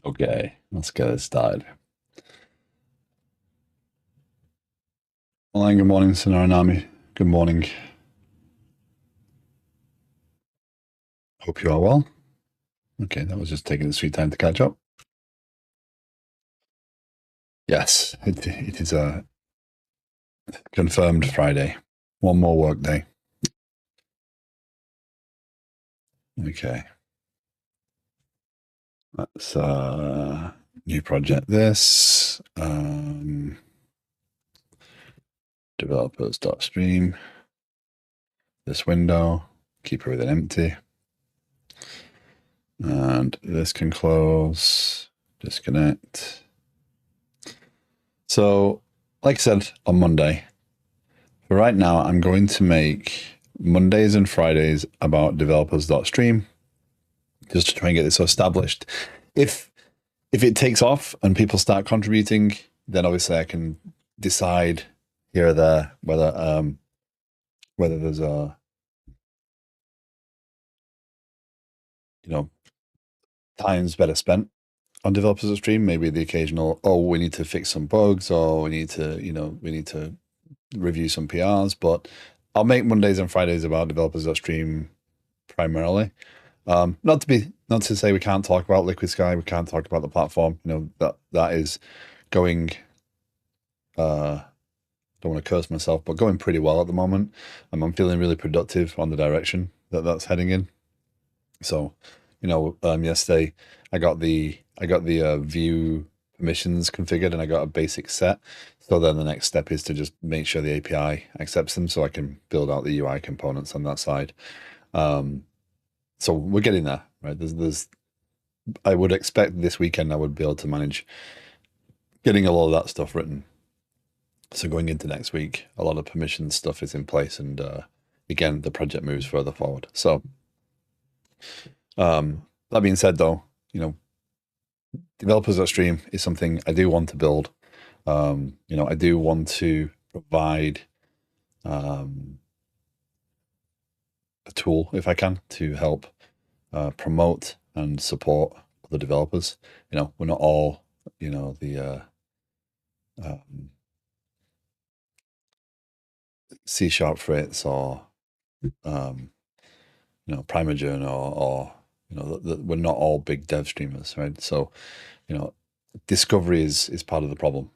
Okay, let's get it started. Well, good morning, Sonoranami. Good morning. Hope you are well. Okay, that was just taking a sweet time to catch up. Yes, it is a confirmed Friday. One more work day. Okay. That's new project this. Developers.stream. This window. Keep everything empty. And this can close. Disconnect. So, like I said on Monday, for right now, I'm going to make Mondays and Fridays about developers.stream just to try and get this established. If it takes off and people start contributing, then obviously I can decide here or there whether there's a time's better spent on developers.stream. Maybe the occasional, oh, we need to fix some bugs, or we need to review some PRs. But I'll make Mondays and Fridays about developers.stream primarily. Not to say we can't talk about Liquid Sky, we can't talk about the platform. That is going. Don't want to curse myself, but going pretty well at the moment. I'm feeling really productive on the direction that's heading in. So, yesterday I got the view permissions configured and I got a basic set. So then the next step is to just make sure the API accepts them so I can build out the UI components on that side. So we're getting there, right? I would expect this weekend I would be able to manage getting a lot of that stuff written. So going into next week, a lot of permission stuff is in place, and again, the project moves further forward. So that being said, though, developers.stream is something I do want to build. I do want to provide a tool, if I can, to help promote and support other developers. We're not all, the C# Fritz or Primagen or we're not all big dev streamers, right? So, discovery is part of the problem,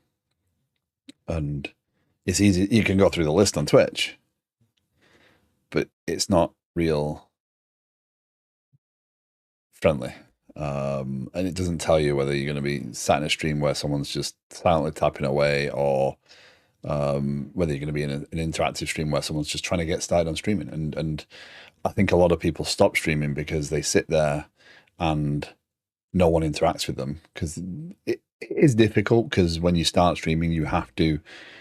and it's easy. You can go through the list on Twitch, but it's not real friendly. And it doesn't tell you whether you're going to be sat in a stream where someone's just silently tapping away, or whether you're going to be in an interactive stream where someone's just trying to get started on streaming. And I think a lot of people stop streaming because they sit there and no one interacts with them, because it is difficult, because when you start streaming you have to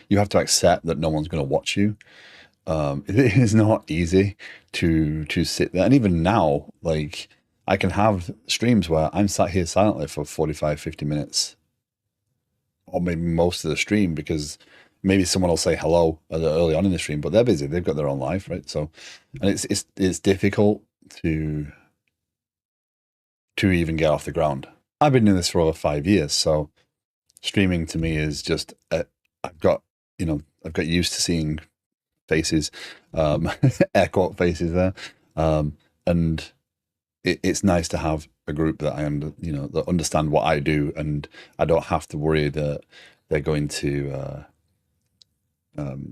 accept that no one's going to watch you. It is not easy to sit there, and even now, like, I can have streams where I'm sat here silently for 45-50 minutes, or maybe most of the stream, because maybe someone will say hello early on in the stream, but they're busy, they've got their own life, right? So, and it's difficult to even get off the ground. I've been doing this for over 5 years, so streaming to me is just I've got used to seeing faces, air quote faces there, and it's nice to have a group that that understand what I do, and I don't have to worry that they're going to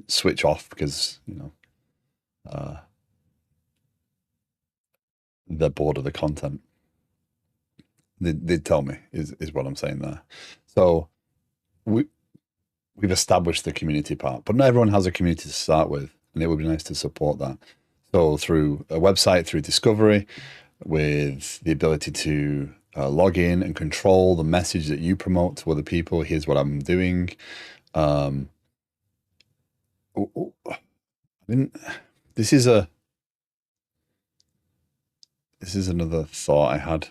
switch off because they're bored of the content. They tell me is what I'm saying there. So we've established the community part, but not everyone has a community to start with, and it would be nice to support that. So through a website, through discovery, with the ability to log in and control the message that you promote to other people. Here's what I'm doing. This is another thought I had.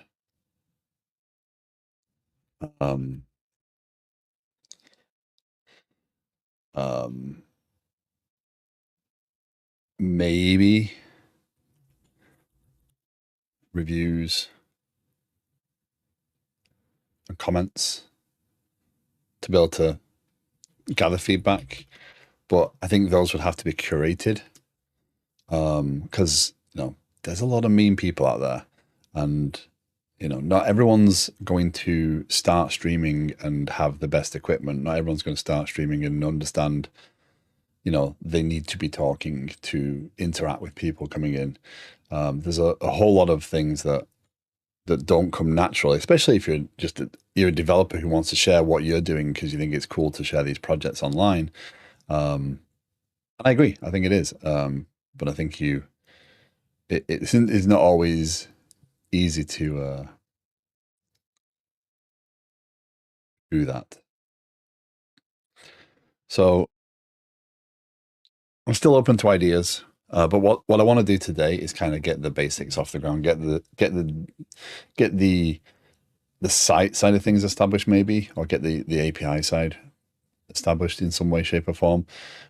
Maybe reviews. and comments to be able to gather feedback. But I think those would have to be curated because there's a lot of mean people out there, and not everyone's going to start streaming and have the best equipment. Not everyone's going to start streaming and understand, they need to be talking to interact with people coming in. There's a whole lot of things that don't come naturally, especially if you're a developer who wants to share what you're doing because you think it's cool to share these projects online. And I agree. I think it is. But I think it's not always easy to do that. So I'm still open to ideas. But what I want to do today is kind of get the basics off the ground, get the site side of things established, maybe, or get the API side established in some way, shape, or form.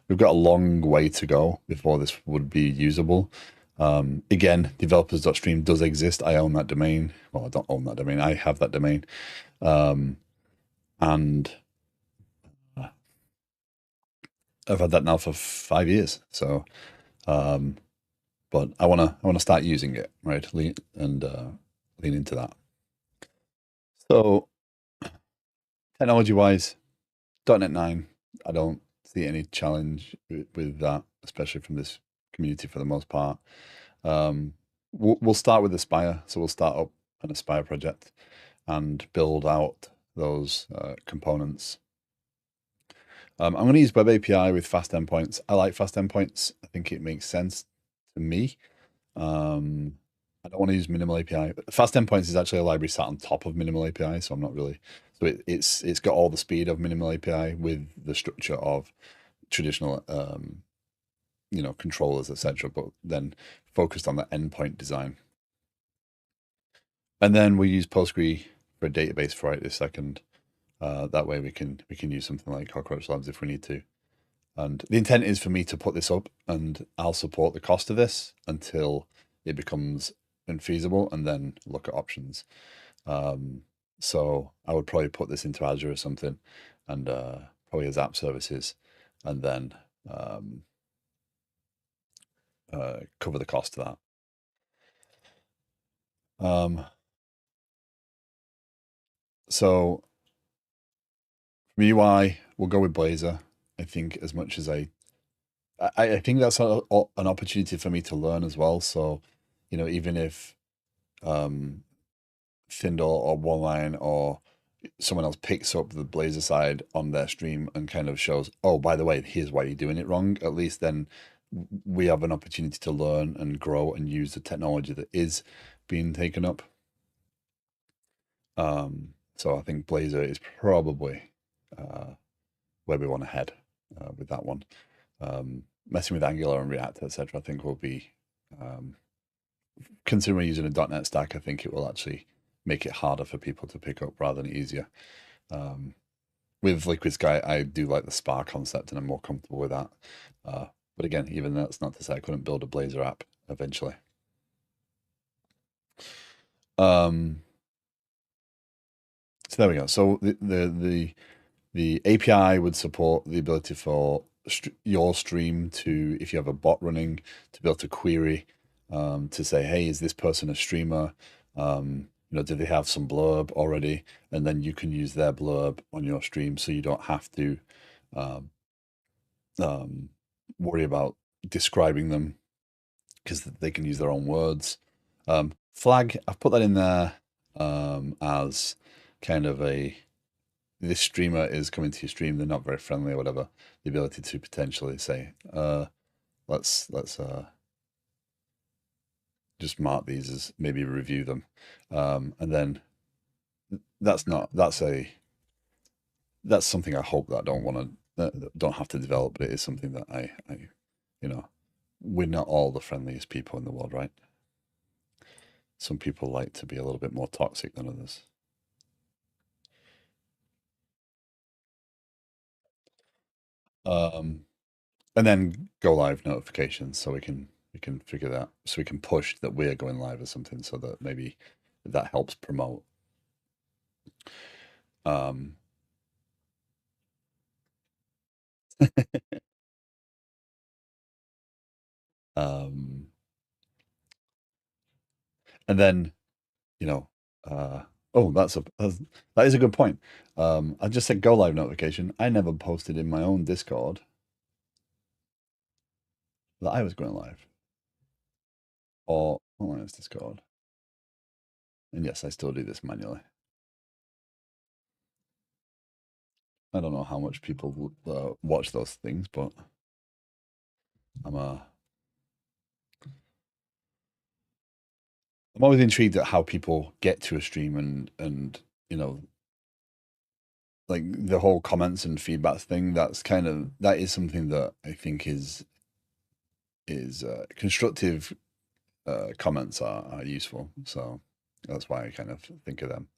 We've got a long way to go before this would be usable. Again, developers.stream does exist. I own that domain. Well, I don't own that domain. I have that domain. And I've had that now for 5 years. So, but I wanna start using it, right? Lean into that. So, technology wise, .NET 9, I don't see any challenge with that, especially from this community for the most part. We'll start with Aspire. So we'll start up an Aspire project and build out those components. I'm going to use Web API with fast endpoints. I like fast endpoints. I think it makes sense to me. I don't want to use minimal API. Fast endpoints is actually a library sat on top of minimal API, so I'm not really. So it's got all the speed of minimal API with the structure of traditional, controllers, etc. But then focused on the endpoint design. And then we use Postgre for a database for right this second. That way we can use something like Cockroach Labs if we need to. And the intent is for me to put this up, and I'll support the cost of this until it becomes infeasible, and then look at options. So I would probably put this into Azure or something, and probably as app services, and then cover the cost of that. So from UI, we'll go with Blazor. I think as much as I think that's an opportunity for me to learn as well. So, even if Findle or OneLine or someone else picks up the Blazor side on their stream and kind of shows, oh, by the way, here's why you're doing it wrong. At least then we have an opportunity to learn and grow and use the technology that is being taken up. So I think Blazor is probably where we want to head with that one. Messing with Angular and React, etc., I think will be, considering we're using a .NET stack, I think it will actually make it harder for people to pick up rather than easier. With Liquid Sky, I do like the Spark concept, and I'm more comfortable with that. But again, even that's not to say I couldn't build a Blazor app eventually. So there we go. So the API would support the ability for your stream to, if you have a bot running, to be able to query, to say, hey, is this person a streamer? Do they have some blurb already? And then you can use their blurb on your stream, so you don't have to worry about describing them, because they can use their own words. Flag, I've put that in there as kind of this streamer is coming to your stream, they're not very friendly or whatever. The ability to potentially say, let's just mark these as maybe review them. And then that's something I hope that I don't have to develop, but it is something that I we're not all the friendliest people in the world, right? Some people like to be a little bit more toxic than others. And then go live notifications, so we can figure that, so we can push that we're going live or something, so that maybe that helps promote. Um, um, and then, you know, oh, that is a good point. I just said go live notification. I never posted in my own Discord that I was going live or oh, it's Discord. And yes, I still do this manually. I don't know how much people watch those things, but I'm uh, I'm always intrigued at how people get to a stream and you know like the whole comments and feedback thing. That is something that I think is constructive comments are useful. So that's why I kind of think of them.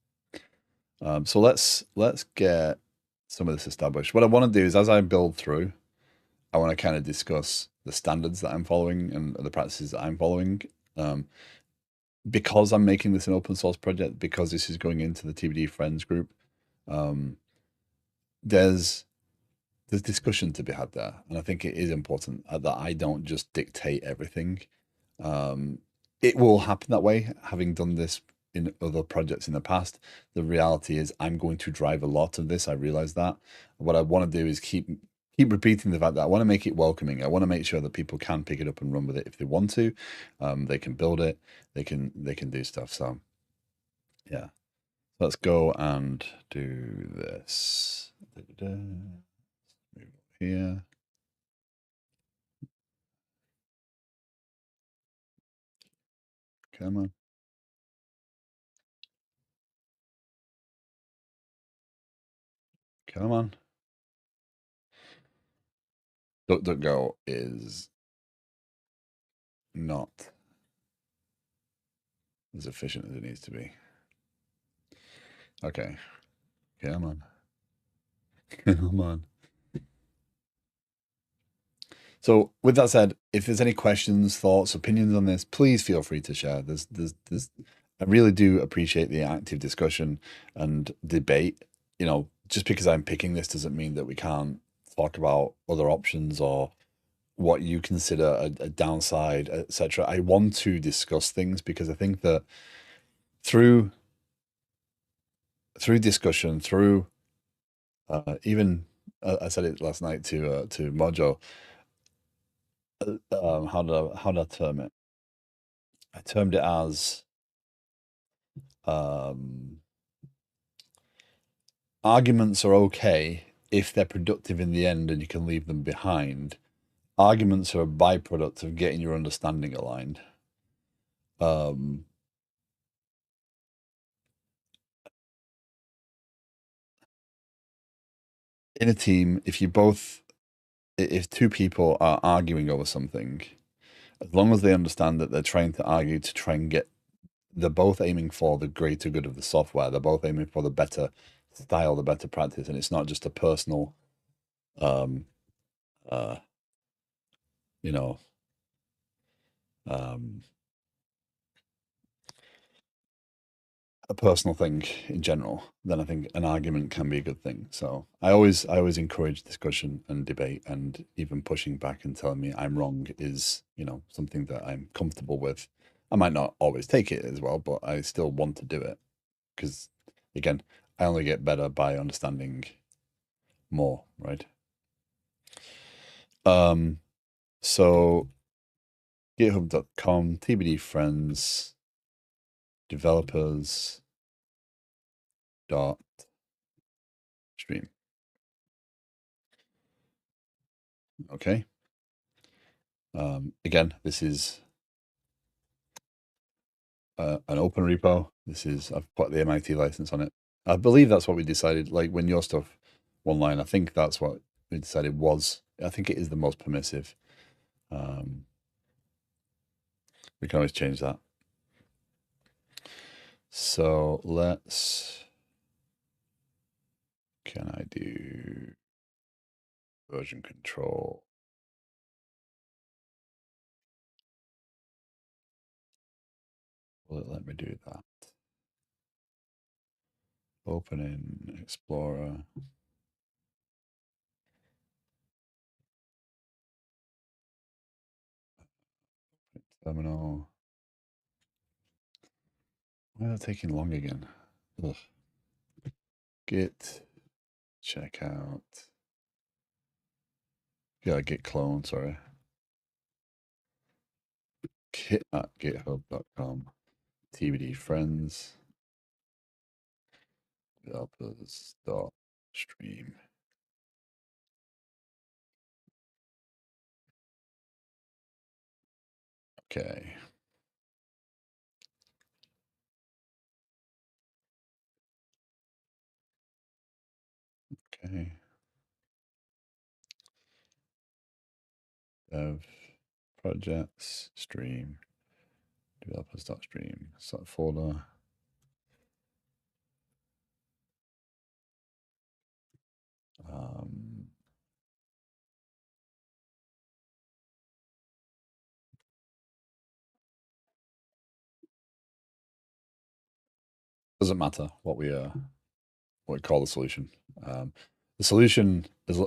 So let's get some of this established. What I want to do is as I build through, I want to kind of discuss the standards that I'm following and the practices that I'm following. Um, because I'm making this an open source project, because this is going into the TBD friends group, um, there's discussion to be had there, and I think it is important that I don't just dictate everything. Um, it will happen that way. Having done this in other projects in the past, the reality is I'm going to drive a lot of this. I realize that. What I want to do is keep repeating the fact that I want to make it welcoming. I want to make sure that people can pick it up and run with it if they want to. They can build it. They can do stuff. So yeah, let's go and do this. Move here. Come on. Come on. DuckDuckGo is not as efficient as it needs to be. Okay. Come on. Come on. So with that said, if there's any questions, thoughts, opinions on this, please feel free to share. I really do appreciate the active discussion and debate. You know, just because I'm picking this doesn't mean that we can't talk about other options or what you consider a downside, etc. I want to discuss things because I think that through discussion, through even I said it last night to Mojo. How did I term it? I termed it as um, arguments are okay if they're productive in the end and you can leave them behind. Arguments are a byproduct of getting your understanding aligned. Um, in a team, if two people are arguing over something, as long as they understand that they're trying to argue to try and get, they're both aiming for the greater good of the software. They're both aiming for the better style, the better practice, and it's not just a personal, um, uh, you know, um, a personal thing in general, then I think an argument can be a good thing. So I always encourage discussion and debate, and even pushing back and telling me I'm wrong is, something that I'm comfortable with. I might not always take it as well, but I still want to do it because, again, I only get better by understanding more, right? Um, so github.com, TBD friends, developers dot stream. Okay. Again, this is an open repo. I've put the MIT license on it. I believe that's what we decided. Like when your stuff online, I think that's what we decided was. I think it is the most permissive. Um, we can always change that. So can I do version control? Will it let me do that? Open in Explorer. Terminal. Why is it taking long again? Ugh. Git checkout. Yeah, git clone, sorry. Git at github.com. TBD friends. Developers.stream. Okay. Okay. Dev projects stream developers.stream. Set folder. Um, doesn't matter what we call the solution. The solution is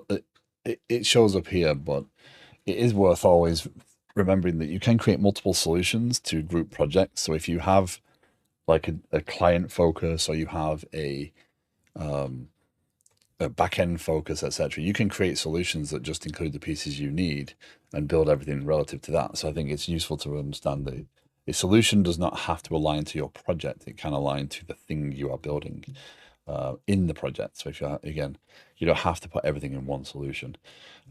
it shows up here, but it is worth always remembering that you can create multiple solutions to group projects. So if you have like a client focus or you have um, a back-end focus, etc., you can create solutions that just include the pieces you need and build everything relative to that. So I think it's useful to understand that a solution does not have to align to your project. It can align to the thing you are building in the project. So if you again, you don't have to put everything in one solution.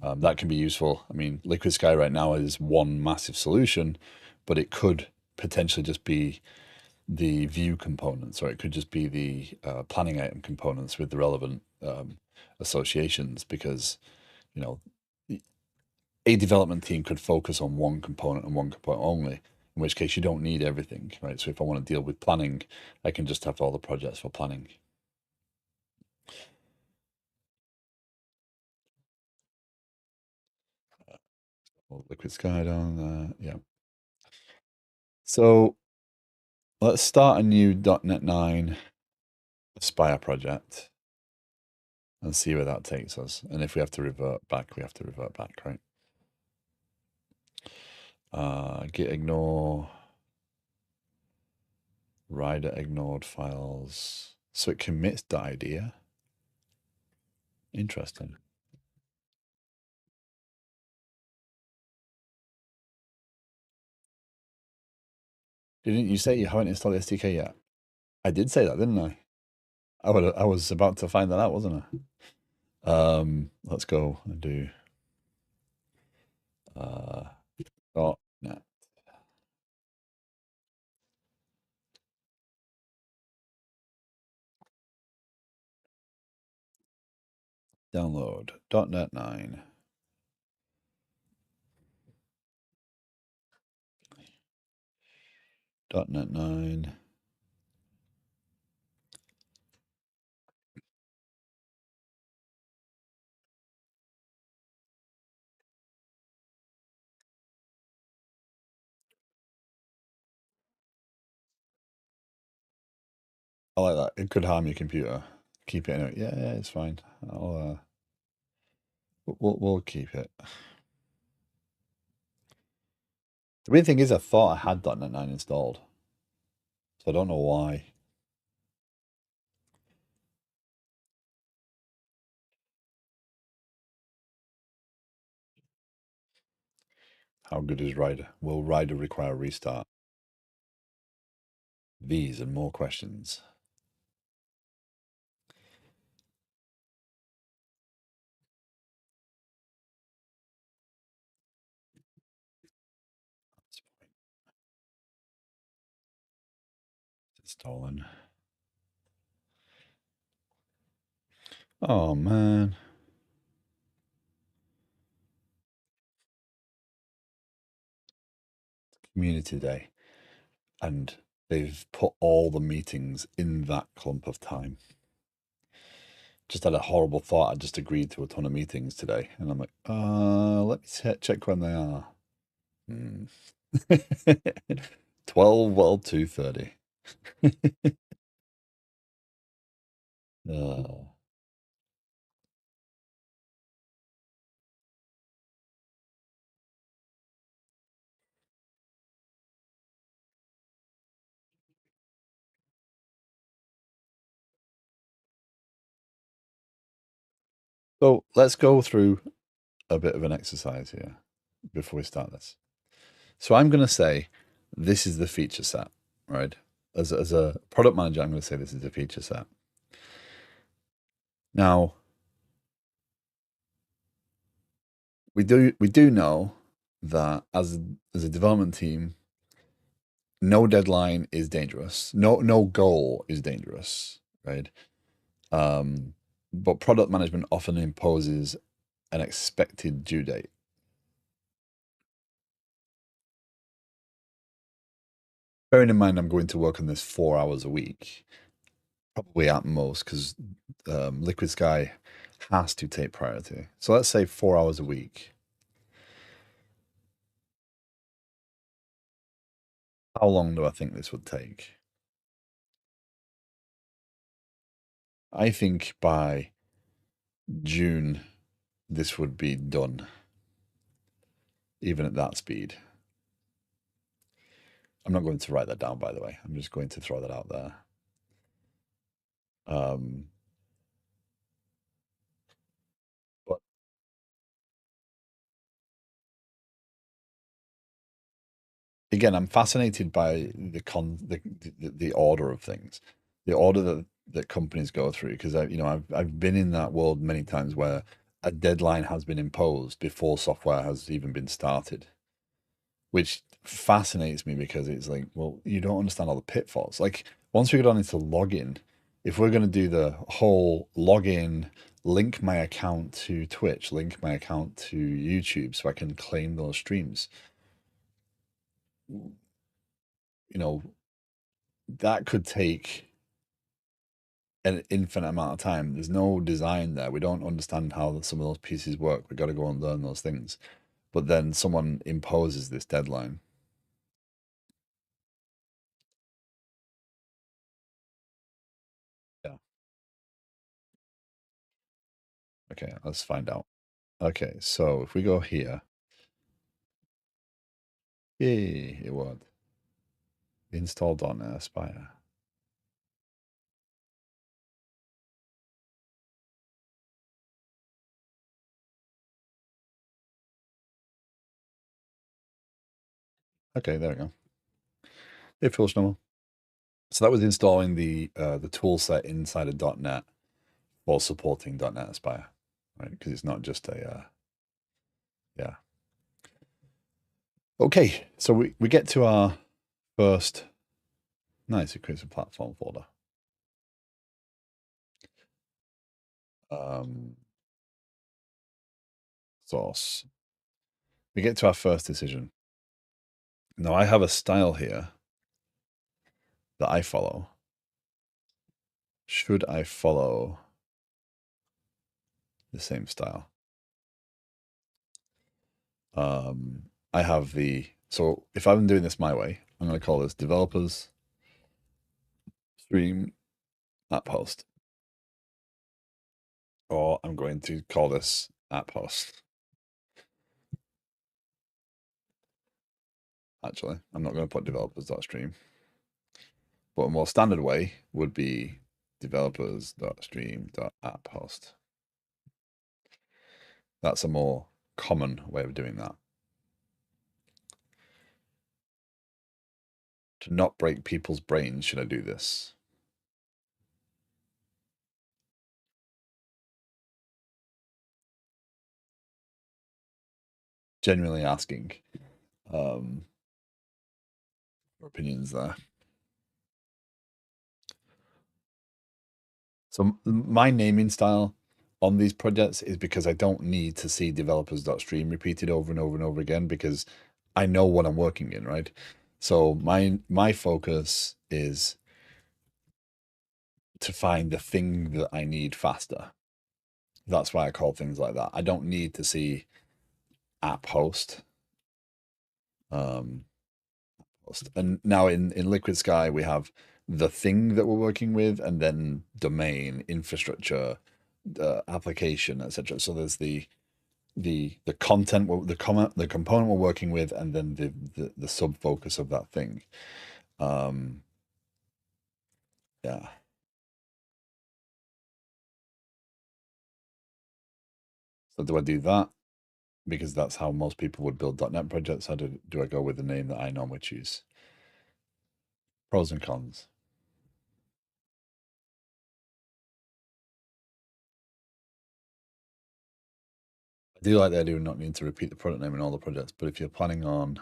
That can be useful. I mean, Liquid Sky right now is one massive solution, but it could potentially just be the view components, or it could just be the planning item components with the relevant associations, because you know a development team could focus on one component and one component only, in which case you don't need everything, right? So if I want to deal with planning, I can just have all the projects for planning. Liquid Sky down there, yeah. So let's start a new .NET 9 Aspire project and see where that takes us. And if we have to revert back, we have to revert back, right? Git ignore, rider ignored files. So it commits the idea. Interesting. Didn't you say you haven't installed the SDK yet? I did say that, didn't I? I was about to find that out, wasn't I? Let's go and do uh, .NET. Download .NET 9. .NET 9. I like that. It could harm your computer. Keep it in it. Yeah, yeah, it's fine. We'll keep it. The weird thing is, I thought I had .NET 9 installed, so I don't know why. How good is Rider? Will Rider require a restart? These and more questions. It's stolen. Oh man. Community Day. And they've put all the meetings in that clump of time. Just had a horrible thought. I just agreed to a ton of meetings today. And I'm like, let me check when they are. 12, well, 2:30. Uh, so let's go through a bit of an exercise here before we start this. So I'm going to say this is the feature set, right? As a product manager, I'm going to say this is the feature set. Now, we do know that as a development team, no deadline is dangerous. No goal is dangerous, right? Um, but product management often imposes an expected due date. Bearing in mind, I'm going to work on this 4 hours a week, probably at most, because Liquid Sky has to take priority. So let's say 4 hours a week. How long do I think this would take? I think by June, this would be done, even at that speed. I'm not going to write that down, by the way. I'm just going to throw that out there. Um, but again, I'm fascinated by the order of things, the order that companies go through. Because I've been in that world many times where a deadline has been imposed before software has even been started, which fascinates me because it's like, well, you don't understand all the pitfalls. Like once we get on into login, if we're going to do the whole login, link my account to Twitch, link my account to YouTube so I can claim those streams, you know, that could take an infinite amount of time. There's no design there. We don't understand how some of those pieces work. We've got to go and learn those things. But then someone imposes this deadline. Yeah. Okay, let's find out. Okay, so if we go here, yay, it would. Installed on Aspire. Okay, there we go. It feels normal. So that was installing the tool set inside of .NET while supporting .NET Aspire, right? Because it's not just a yeah. Okay, so we get to our first. Nice, it creates a platform folder. Um, source. We get to our first decision. Now I have a style here that I follow. Should I follow the same style? I have so if I'm doing this my way, I'm going to call this developers stream app host, or I'm going to call this app host. Actually, I'm not going to put developers.stream, but a more standard way would be developers.stream.app host. That's a more common way of doing that. To not break people's brains, should I do this? Genuinely asking for opinions there. So my naming style on these projects is because I don't need to see developers.stream repeated over and over and over again because I know what I'm working in, right? So my focus is to find the thing that I need faster. That's why I call things like that. I don't need to see app host. Um, and now in Liquid Sky we have the thing that we're working with, and then domain, infrastructure, application, etc. So there's the content, the component we're working with, and then the sub focus of that thing. Yeah. So do I do that because that's how most people would build .NET projects? How do I go with the name that I normally choose? Pros and cons. I do like the idea of not needing to repeat the product name in all the projects, but if you're planning on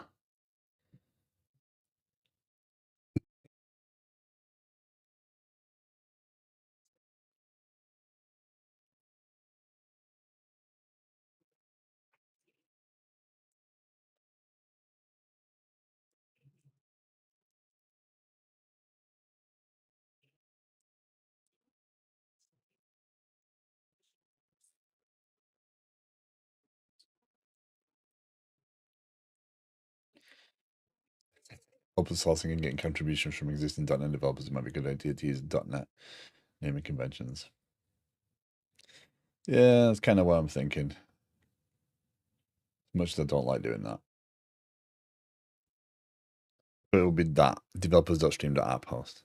open sourcing and getting contributions from existing .NET developers, it might be a good idea to use .NET naming conventions. Yeah, that's kind of what I'm thinking. Much as I don't like doing that. But it will be that developers.stream.app host.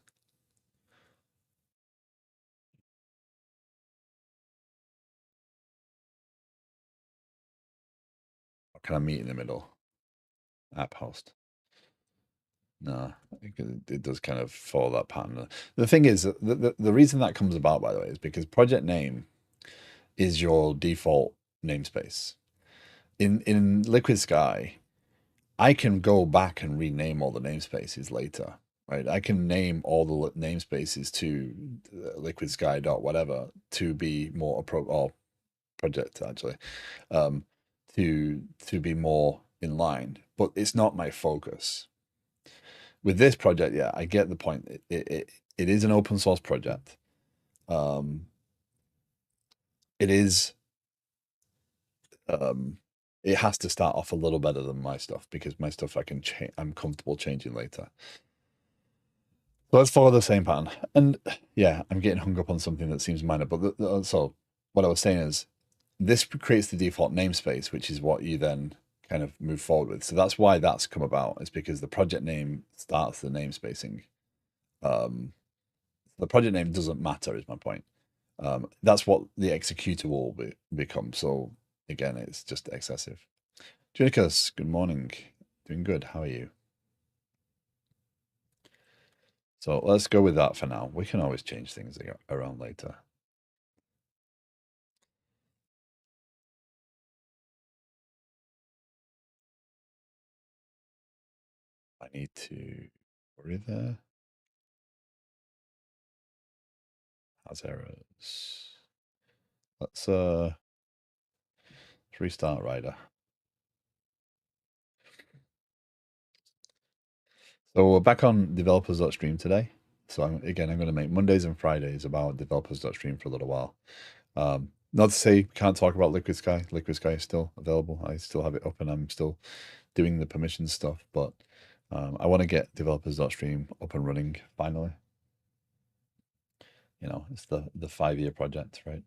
Or can I meet in the middle? App host. No, it does kind of follow that pattern. The thing is, the reason that comes about, by the way, is because project name is your default namespace. In Liquid Sky, I can go back and rename all the namespaces later, right? I can name all the namespaces to Liquid Sky dot whatever to be more or project actually, um, to be more in line. But it's not my focus. With this project, yeah, I get the point. It is an open source project. Um, it is um, it has to start off a little better than my stuff because my stuff I can change. I'm comfortable changing later. So let's follow the same pattern. And yeah, I'm getting hung up on something that seems minor. But so what I was saying is this creates the default namespace, which is what you then kind of move forward with. So that's why that's come about. It's because the project name starts the namespacing. Um, the project name doesn't matter, is my point. That's what the executor will become. So again, it's just excessive. Junicus, good morning. Doing good. How are you? So let's go with that for now. We can always change things around later. I need to worry there. Has errors. Let's restart Rider. So we're back on developers.stream today. So again, I'm going to make Mondays and Fridays about developers.stream for a little while. Not to say we can't talk about Liquid Sky. Liquid Sky is still available. I still have it up and I'm still doing the permission stuff, but I want to get developers.stream up and running finally. You know, it's the 5-year project, right?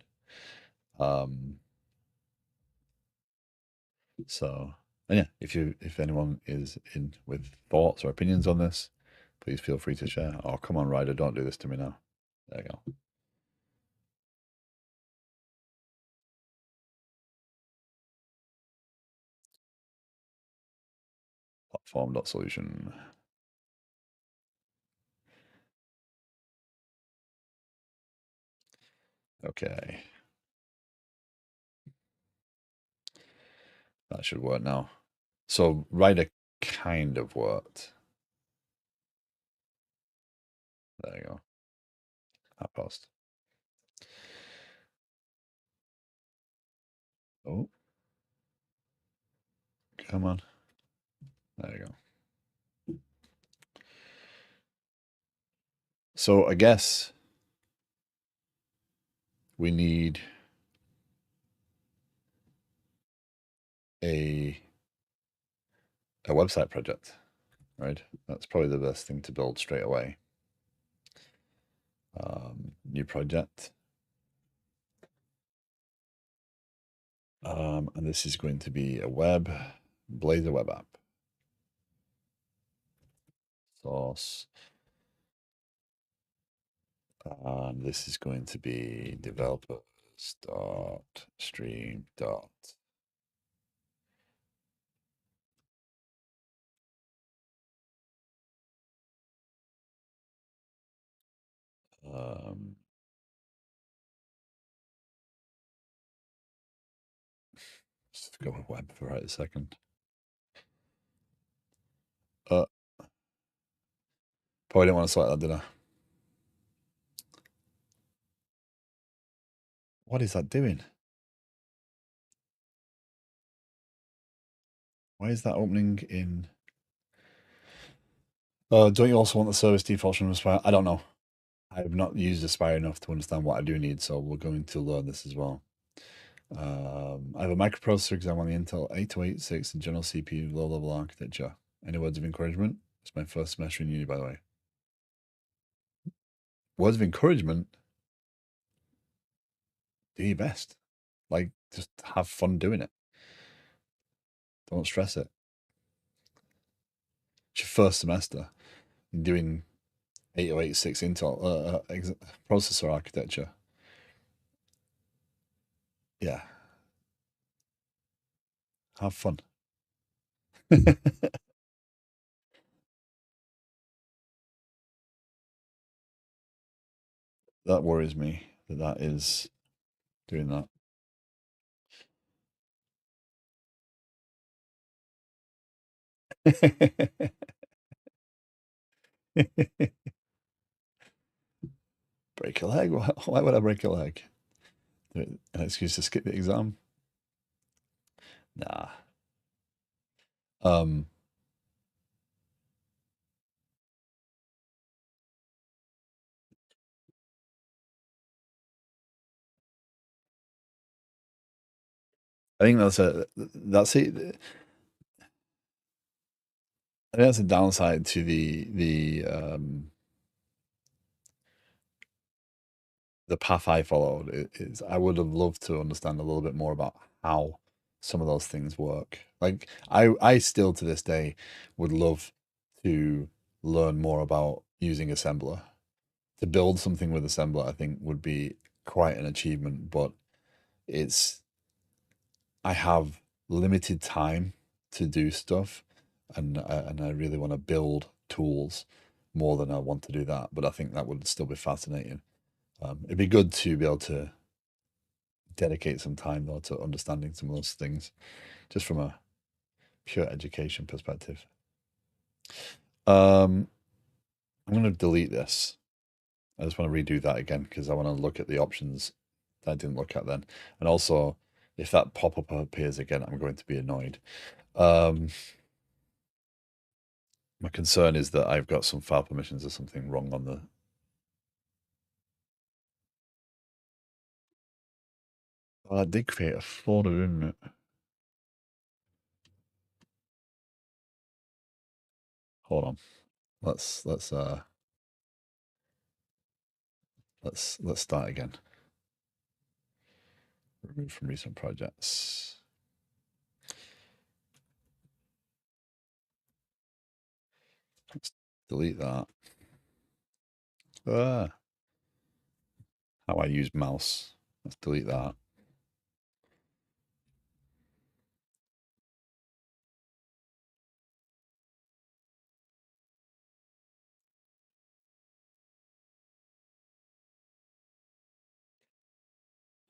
So, and yeah, if anyone is in with thoughts or opinions on this, please feel free to share. Oh, come on, Ryder, don't do this to me now. There you go. Platform.solution. Okay. That should work now. So Ryder kind of worked. There you go. I post. Oh, come on. There you go. So I guess we need a website project, right? That's probably the best thing to build straight away. New project. And this is going to be a Blazor web app. Source. And this is going to be developers.stream. Just go with web for right a second. Probably didn't want to select that, did I? What is that doing? Why is that opening in? Don't you also want the service defaults from Aspire? I don't know. I have not used Aspire enough to understand what I do need, so we're going to learn this as well. I have a microprocessor exam on the Intel 8286 and general CPU low-level architecture. Any words of encouragement? It's my first semester in uni, by the way. Words of encouragement? Do your best. Like, just have fun doing it. Don't stress it. It's your first semester. You're doing 8086 Intel processor architecture. Yeah, have fun. That worries me that is doing that. Break a leg? Why would I break a leg? An excuse to skip the exam? Nah. Um, I think that's it. I think that's a downside to the path I followed. Is I would have loved to understand a little bit more about how some of those things work. Like I still to this day would love to learn more about using assembler. To build something with assembler, I think would be quite an achievement, but it's I have limited time to do stuff, and I really want to build tools more than I want to do that. But I think that would still be fascinating. It'd be good to be able to dedicate some time though to understanding some of those things, just from a pure education perspective. I'm going to delete this. I just want to redo that again because I want to look at the options that I didn't look at then, and also if that pop-up appears again, I'm going to be annoyed. Um, my concern is that I've got some file permissions or something wrong on the. Oh, I did create a folder, didn't it? Hold on. Let's start again. Remove from recent projects. Let's delete that. Ah, how I use mouse. Let's delete that.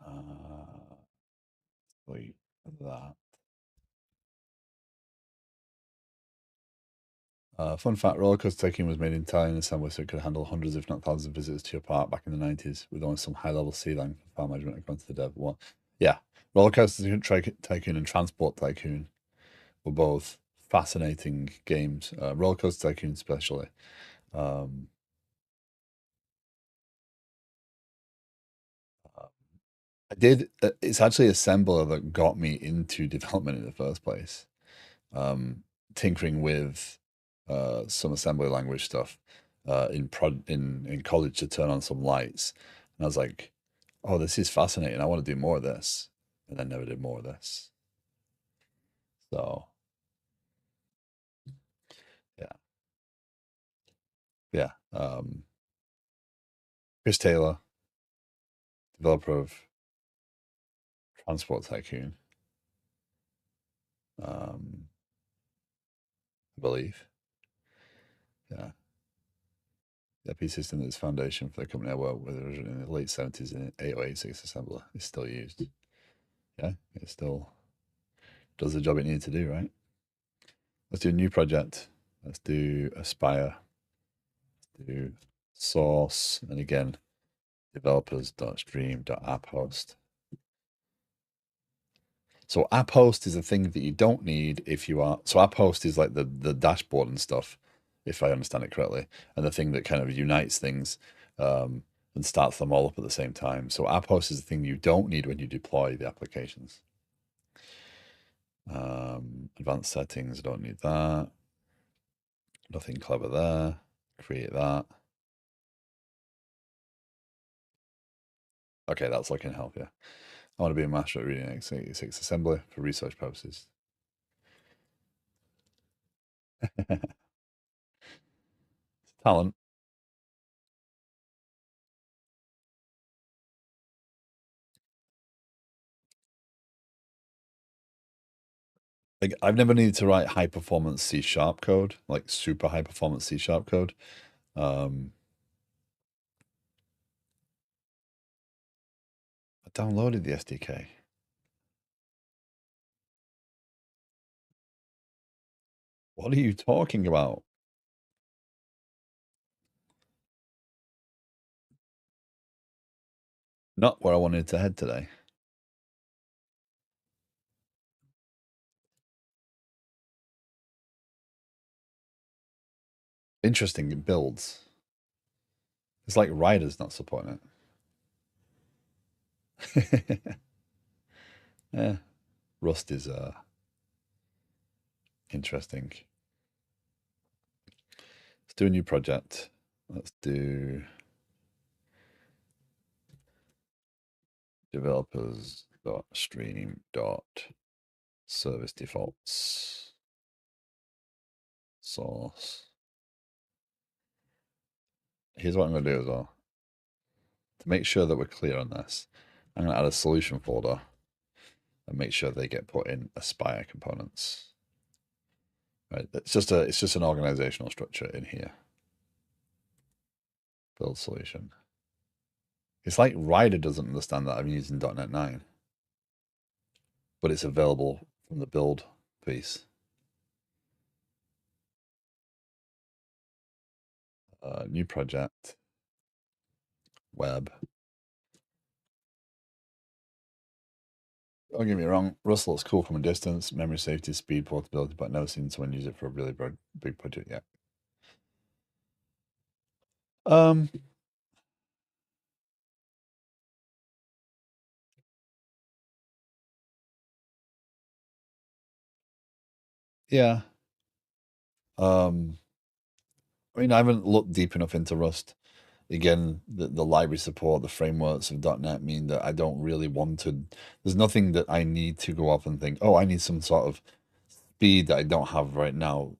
Uh, delete that. Fun fact, Rollercoaster Tycoon was made entirely in assembly so it could handle hundreds, if not thousands, of visitors to your park back in the 90s with only some high-level C-line file management according to the dev. Well, yeah, Tycoon and Transport Tycoon were both fascinating games. Rollercoaster Tycoon especially. Um, I did. It's actually assembler that got me into development in the first place. Um, Tinkering with some assembly language stuff, in college to turn on some lights, and I was like, "Oh, this is fascinating. I want to do more of this," and then never did more of this. So yeah, yeah. Chris Taylor, developer of Transport Tycoon, um, I believe. Yeah, the IP system is foundation for the company I worked with originally in the late 70s in 8086 assembler. It's still used. Yeah, it still does the job it needs to do, right? Let's do a new project. Let's do Aspire. Let's do source. And again, developers.stream.apphost. So app host is a thing that you don't need if you are. So app host is like the dashboard and stuff, if I understand it correctly, and the thing that kind of unites things and starts them all up at the same time. So app host is the thing you don't need when you deploy the applications. Advanced settings, don't need that. Nothing clever there. Create that. Okay, that's looking healthier. I want to be a master at reading x86 assembly for research purposes. Talent. Like I've never needed to write high performance C sharp code, like super high performance C sharp code. Um, I downloaded the SDK. What are you talking about? Not where I wanted to head today. Interesting builds. It's like Riders not supporting it. Yeah, Rust is interesting. Let's do a new project. Let's do developers.stream.service defaults source. Here's what I'm going to do as well. To make sure that we're clear on this, I'm going to add a solution folder and make sure they get put in Aspire components. Right, it's just an organizational structure in here. Build solution. It's like Rider doesn't understand that I'm using .NET 9, but it's available from the build piece. New project, web. Don't get me wrong, Rust looks cool from a distance, memory safety, speed, portability, but I've never seen someone use it for a really big project yet. Um, yeah. Um, I mean, I haven't looked deep enough into Rust. Again, the library support, the frameworks of .NET mean that I don't really want to. There's nothing that I need to go off and think, oh, I need some sort of speed that I don't have right now.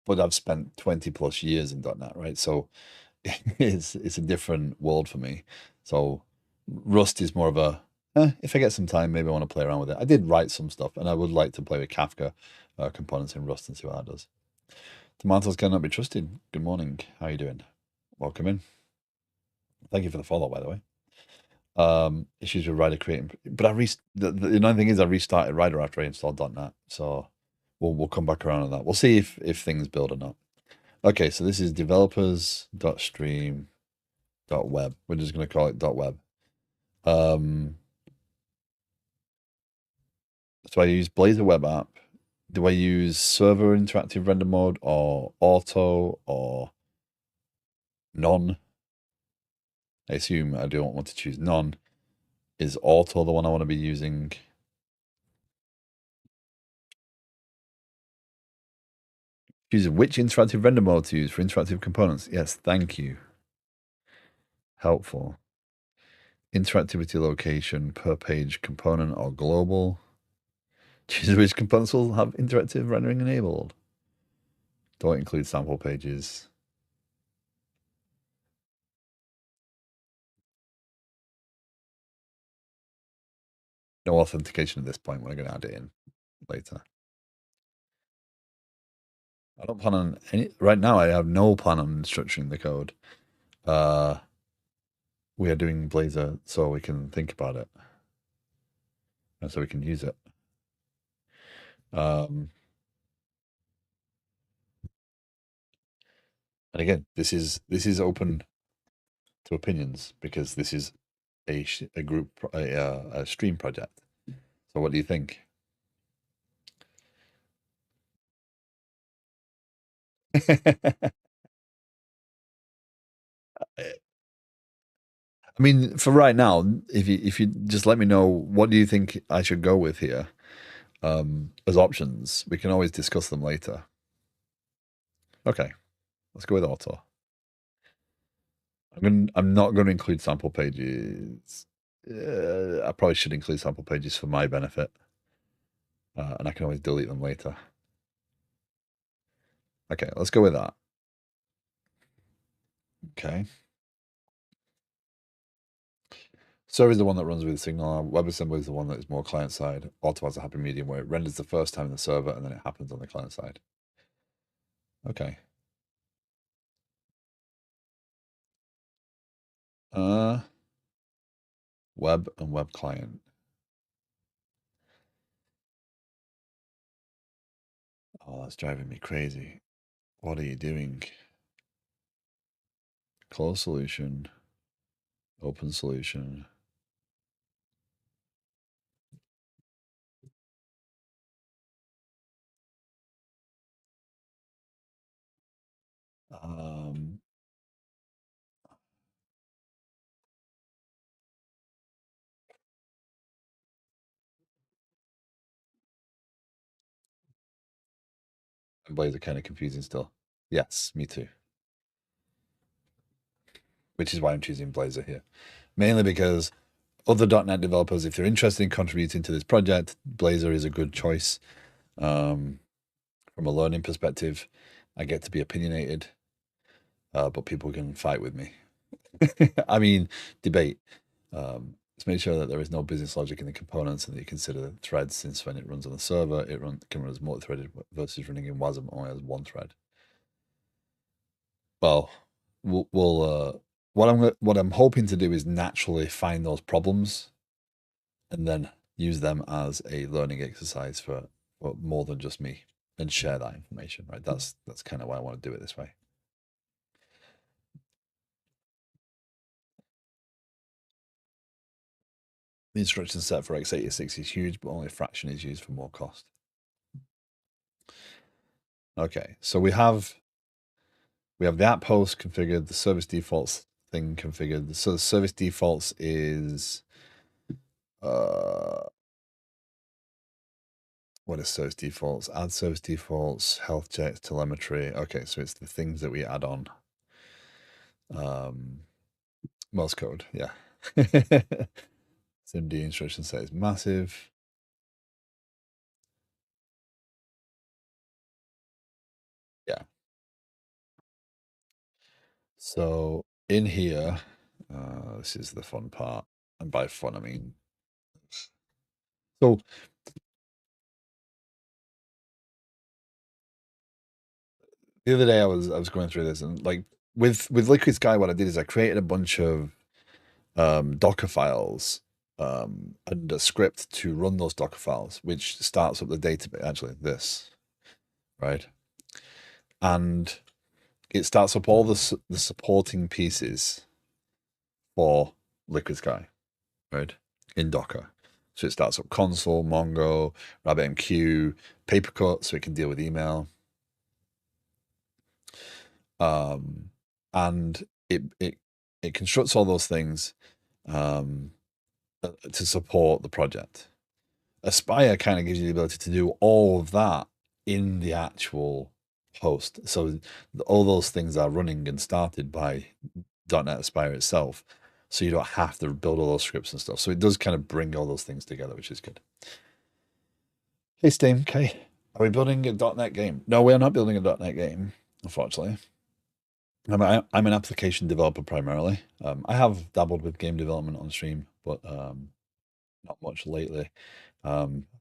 But I've spent 20 plus years in .NET, right? So it's a different world for me. So Rust is more of a, if I get some time, maybe I want to play around with it. I did write some stuff, and I would like to play with Kafka components in Rust and see what that does. Tomatoes cannot be trusted. Good morning. How are you doing? Welcome in. Thank you for the follow, by the way. Issues with Rider creating, but the annoying thing is I restarted Rider after I installed .NET, so we'll come back around on that. We'll see if things build or not. Okay, so this is developers.stream.web. We're just going to call it .web. So I use Blazor web app. Do I use server interactive render mode or auto or none? I assume I don't want to choose none. Is auto the one I want to be using? Choose which interactive render mode to use for interactive components. Yes, thank you. Helpful. Interactivity location per page component or global. Choose which components will have interactive rendering enabled. Don't include sample pages. No authentication at this point. We're going to add it in later. I don't plan on any right now. I have no plan on structuring the code. We are doing Blazor so we can think about it and so we can use it. And again, this is open to opinions because this is a group a stream project. So what do you think? I mean, for right now, if you just let me know what do you think I should go with here as options, we can always discuss them later. Okay, let's go with auto. I'm not going to include sample pages. I probably should include sample pages for my benefit, and I can always delete them later. Okay, let's go with that. Okay. Server is the one that runs with Signal. WebAssembly is the one that is more client side. Auto has a happy medium where it renders the first time in the server and then it happens on the client side. Okay. Web and web client. Oh, that's driving me crazy. What are you doing? Closed solution. Open solution. And Blazor kind of confusing still. Yes, me too. Which is why I'm choosing Blazor here. Mainly because other .NET developers, if they're interested in contributing to this project, Blazor is a good choice. From a learning perspective, I get to be opinionated, but people can fight with me. I mean, debate. Let's make sure that there is no business logic in the components and that you consider threads, since when it runs on the server, it can run as multi-threaded versus running in WASM only as one thread. Well, what I'm hoping to do is naturally find those problems and then use them as a learning exercise for more than just me and share that information, right? That's kind of why I want to do it this way. The instruction set for x86 is huge, but only a fraction is used for more cost. Okay, so we have the app host configured, the service defaults thing configured. So the service defaults is what is service defaults? Add service defaults, health checks, telemetry. Okay, so it's the things that we add on. Morse code, yeah. SIMD instruction set is massive. Yeah. So in here, this is the fun part. And by fun, I mean, so the other day I was going through this, and like with Liquid Sky, what I did is I created a bunch of Docker files and a script to run those Docker files, which starts up the database. Actually, this, right? And it starts up all the supporting pieces for Liquid Sky, right? In Docker. So it starts up console, Mongo, RabbitMQ, Papercut, so it can deal with email. And it constructs all those things to support the project. Aspire kind of gives you the ability to do all of that in the actual host. So all those things are running and started by .NET Aspire itself. So you don't have to build all those scripts and stuff. So it does kind of bring all those things together, which is good. Hey, Steam. Okay. Are we building a .NET game? No, we are not building a .NET game, unfortunately. I'm an application developer primarily. I have dabbled with game development on stream, but not much lately.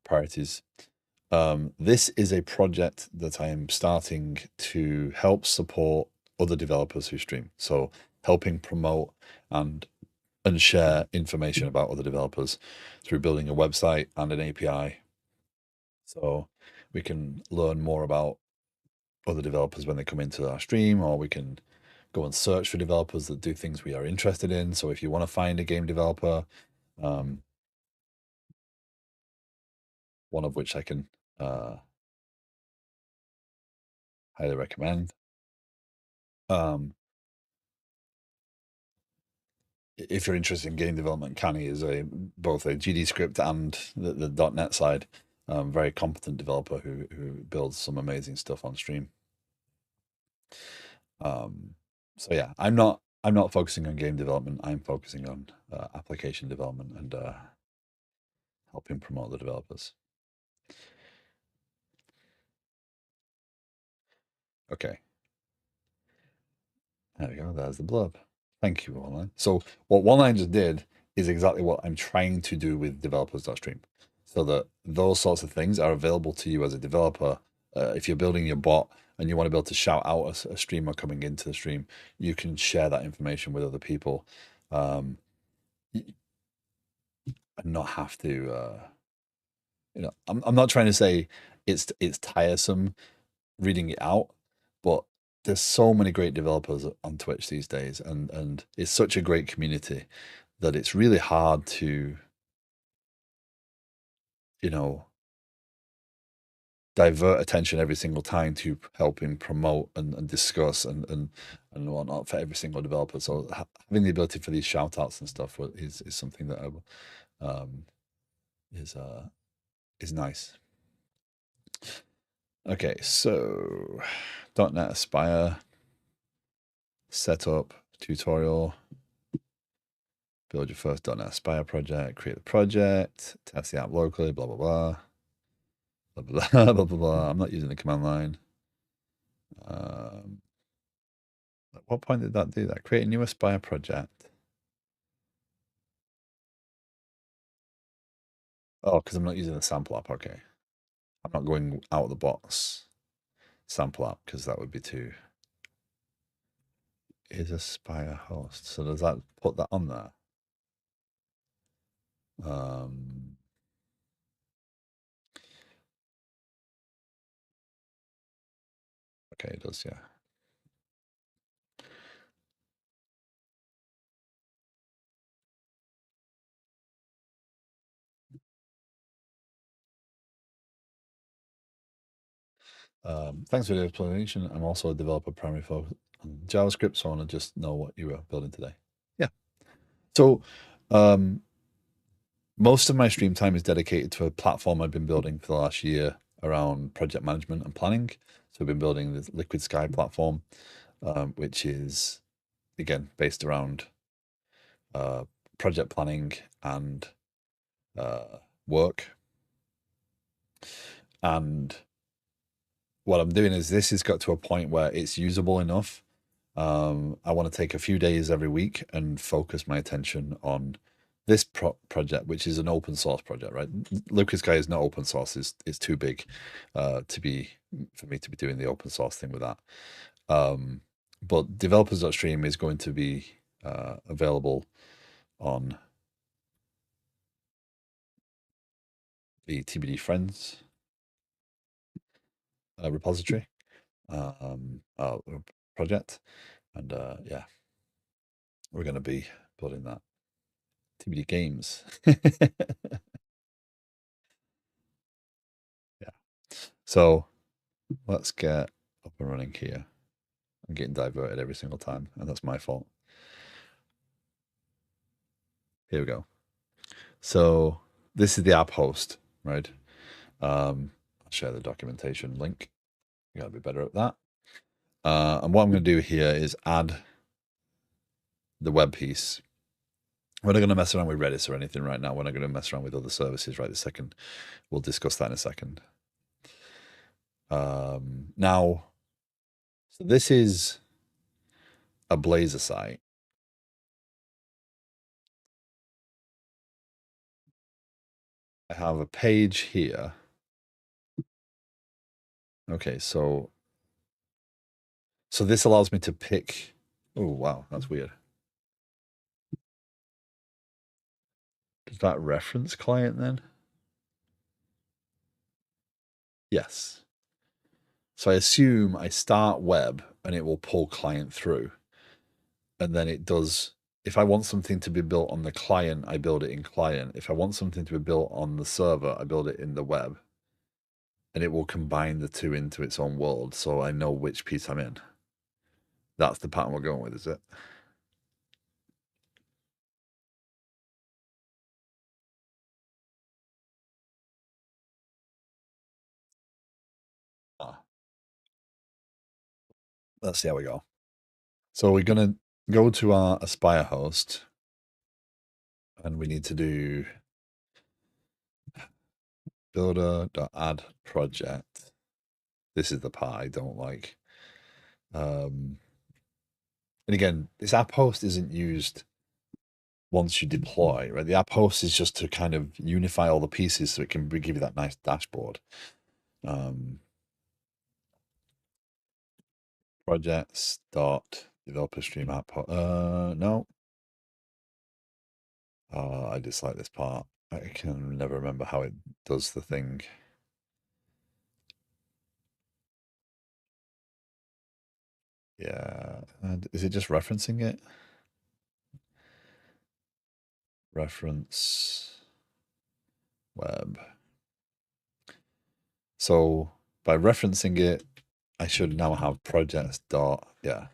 Priorities. This is a project that I am starting to help support other developers who stream. So helping promote and share information about other developers through building a website and an API. So we can learn more about other developers when they come into our stream, or we can go and search for developers that do things we are interested in. So if you want to find a game developer, um, one of which I can highly recommend. If you're interested in game development, Canny is both a GD script and the .NET side, very competent developer who builds some amazing stuff on stream. So yeah, I'm not focusing on game development. I'm focusing on application development and helping promote the developers. Okay, there we go. There's the blurb. Thank you, Online. So what OneLine just did is exactly what I'm trying to do with developers.stream, so that those sorts of things are available to you as a developer. If you're building your bot and you want to be able to shout out a streamer coming into the stream, you can share that information with other people, and not have to. I'm not trying to say it's tiresome reading it out, but there's so many great developers on Twitch these days, and it's such a great community that it's really hard to, you know, divert attention every single time to helping promote and discuss and whatnot for every single developer. So having the ability for these shout outs and stuff is something that um, is nice. Okay, so .NET Aspire setup tutorial. Build your first .NET Aspire project, create the project, test the app locally, blah, blah, blah. Blah, blah, blah, blah, blah, blah. I'm not using the command line. At what point did that do that? Create a new Aspire project. Oh, because I'm not using the sample app. Okay. I'm not going out of the box sample app because that would be too. Is Aspire host. So does that put that on there? Okay, it does, yeah. Thanks for the explanation. I'm also a developer primarily focused on JavaScript, so I want to just know what you were building today. Yeah. So most of my stream time is dedicated to a platform I've been building for the last year around project management and planning. So I've been building the Liquid Sky platform, which is, again, based around project planning and work. And what I'm doing is this has got to a point where it's usable enough. I want to take a few days every week and focus my attention on this project, which is an open source project, right? Liquid Sky is not open source; is too big to be for me to be doing the open source thing with that. But developers.stream is going to be available on the TBD Friends repository project, and yeah, we're going to be building that. TBD Games. Yeah. So let's get up and running here. I'm getting diverted every single time, and that's my fault. Here we go. So this is the app host, right? I'll share the documentation link. You gotta be better at that. And what I'm going to do here is add the web piece. We're not going to mess around with Redis or anything right now. We're not going to mess around with other services right this second. We'll discuss that in a second. Now, so this is a Blazor site. I have a page here. Okay, so this allows me to pick. Oh, wow, that's weird. Does that reference client then? Yes. So I assume I start web and it will pull client through. And then it does. If I want something to be built on the client, I build it in client. If I want something to be built on the server, I build it in the web. And it will combine the two into its own world, so I know which piece I'm in. That's the pattern we're going with, is it? Ah. Let's see how we go. So we're going to go to our Aspire host, and we need to do builder.add project. This is the part I don't like. And again, this app host isn't used once you deploy, right? The app host is just to kind of unify all the pieces so it can give you that nice dashboard. Projects dot developers.stream app. No. I dislike this part. I can never remember how it does the thing. Yeah. And is it just referencing it? Reference web. So by referencing it, I should now have projects dot web.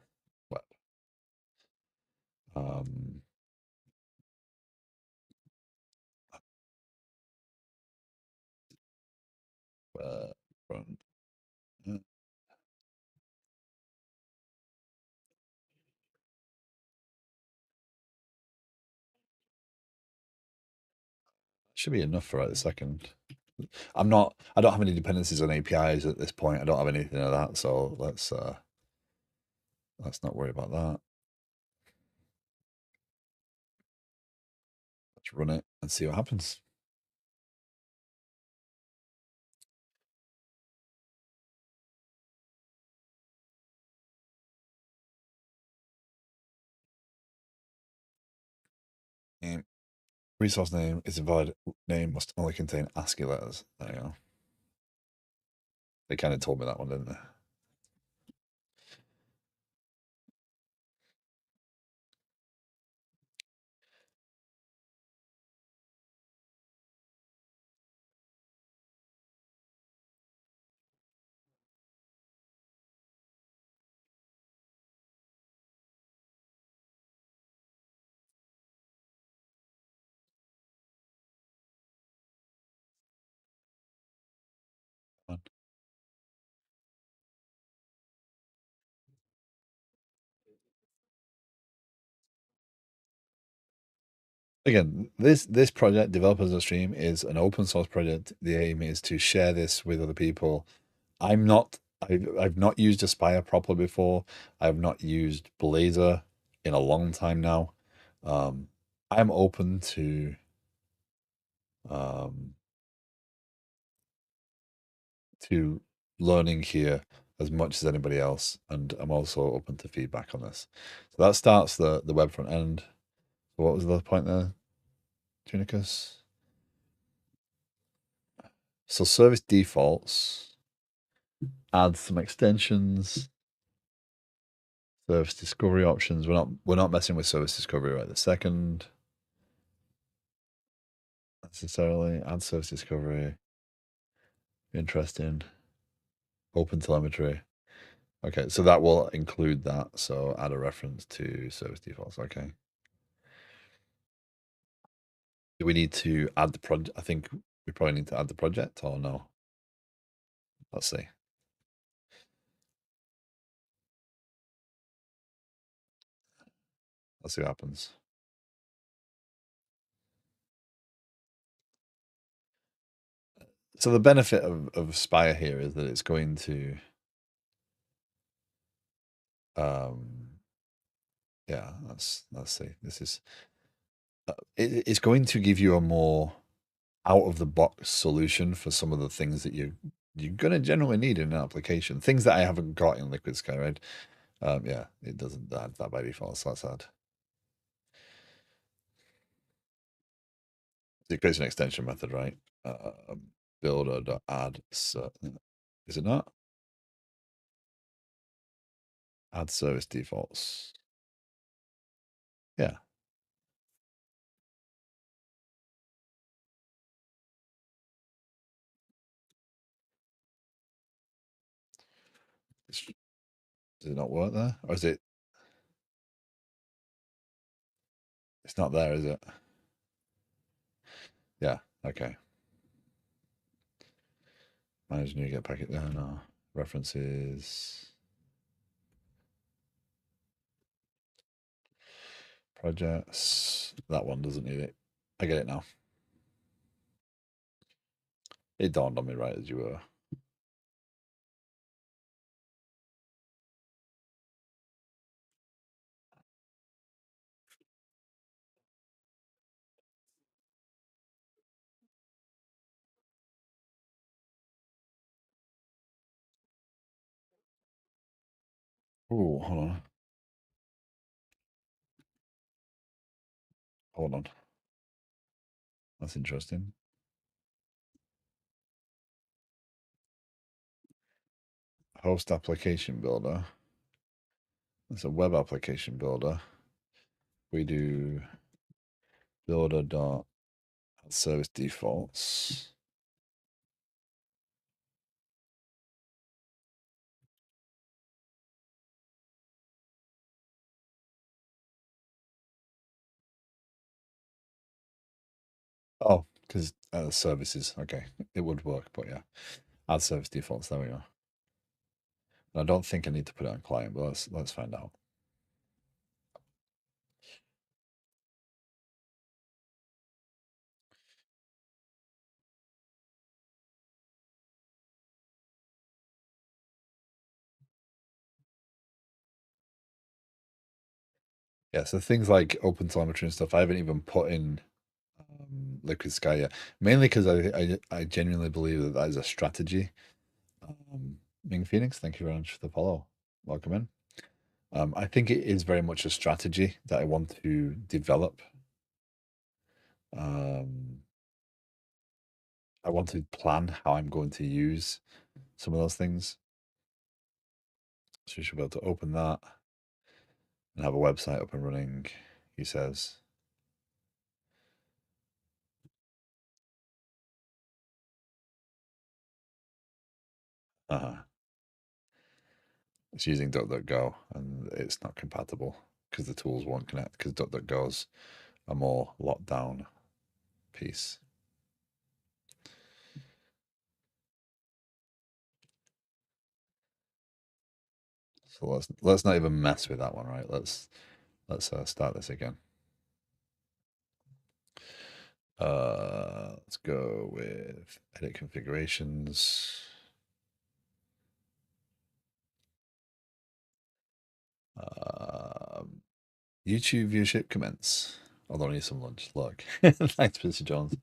Front. Should be enough for right a second. I don't have any dependencies on APIs at this point. I don't have anything of that, so let's not worry about that. Let's run it and see what happens. Name. Resource name is invalid. Name must only contain ASCII letters. There you go. They kind of told me that one, didn't they? Again, this project, developers.stream, is an open source project. The aim is to share this with other people. I've not used Aspire properly before. I have not used Blazor in a long time now. I'm open to learning here as much as anybody else, and I'm also open to feedback on this. So that starts the web front end. What was the point there, Tunicus? So service defaults, add some extensions, service discovery options. We're not messing with service discovery right this second. Necessarily add service discovery. Interesting. Open telemetry. Okay, so that will include that. So add a reference to service defaults. Okay. Do we need to add the project? I think we probably need to add the project, or no? Let's see. Let's see what happens. So the benefit of Spire here is that it's going to, um, yeah, let's see. This is it's going to give you a more out of the box solution for some of the things that you're going to generally need in an application. Things that I haven't got in Liquid Sky, right? Yeah, it doesn't add that by default, so that's sad. It creates an extension method, right? Builder.add. Is it not? Add service defaults. Yeah. Does it not work there? Or is it? It's not there, is it? Yeah. Okay. Manage new get packet. No. References. Projects. That one doesn't need it. I get it now. It dawned on me right as you were. Oh, hold on. Hold on. That's interesting. Host application builder. That's a web application builder. We do builder dot service defaults. Oh, because services. Okay, it would work, but yeah, add service defaults. There we go. I don't think I need to put it on client, but let's find out. Yeah, so things like open telemetry and stuff, I haven't even put in Liquid Sky yet. Mainly because I genuinely believe that that is a strategy. Ming Phoenix, thank you very much for the follow. Welcome in. I think it is very much a strategy that I want to develop. Um, I want to plan how I'm going to use some of those things. So you should be able to open that and have a website up and running, he says. Uh-huh. It's using DuckDuckGo and it's not compatible because the tools won't connect because DuckDuckGo's a more locked down piece. So let's not even mess with that one, right? Let's start this again. Let's go with edit configurations. YouTube viewership commence. Although I need some lunch. Look, thanks, Mr. Jones.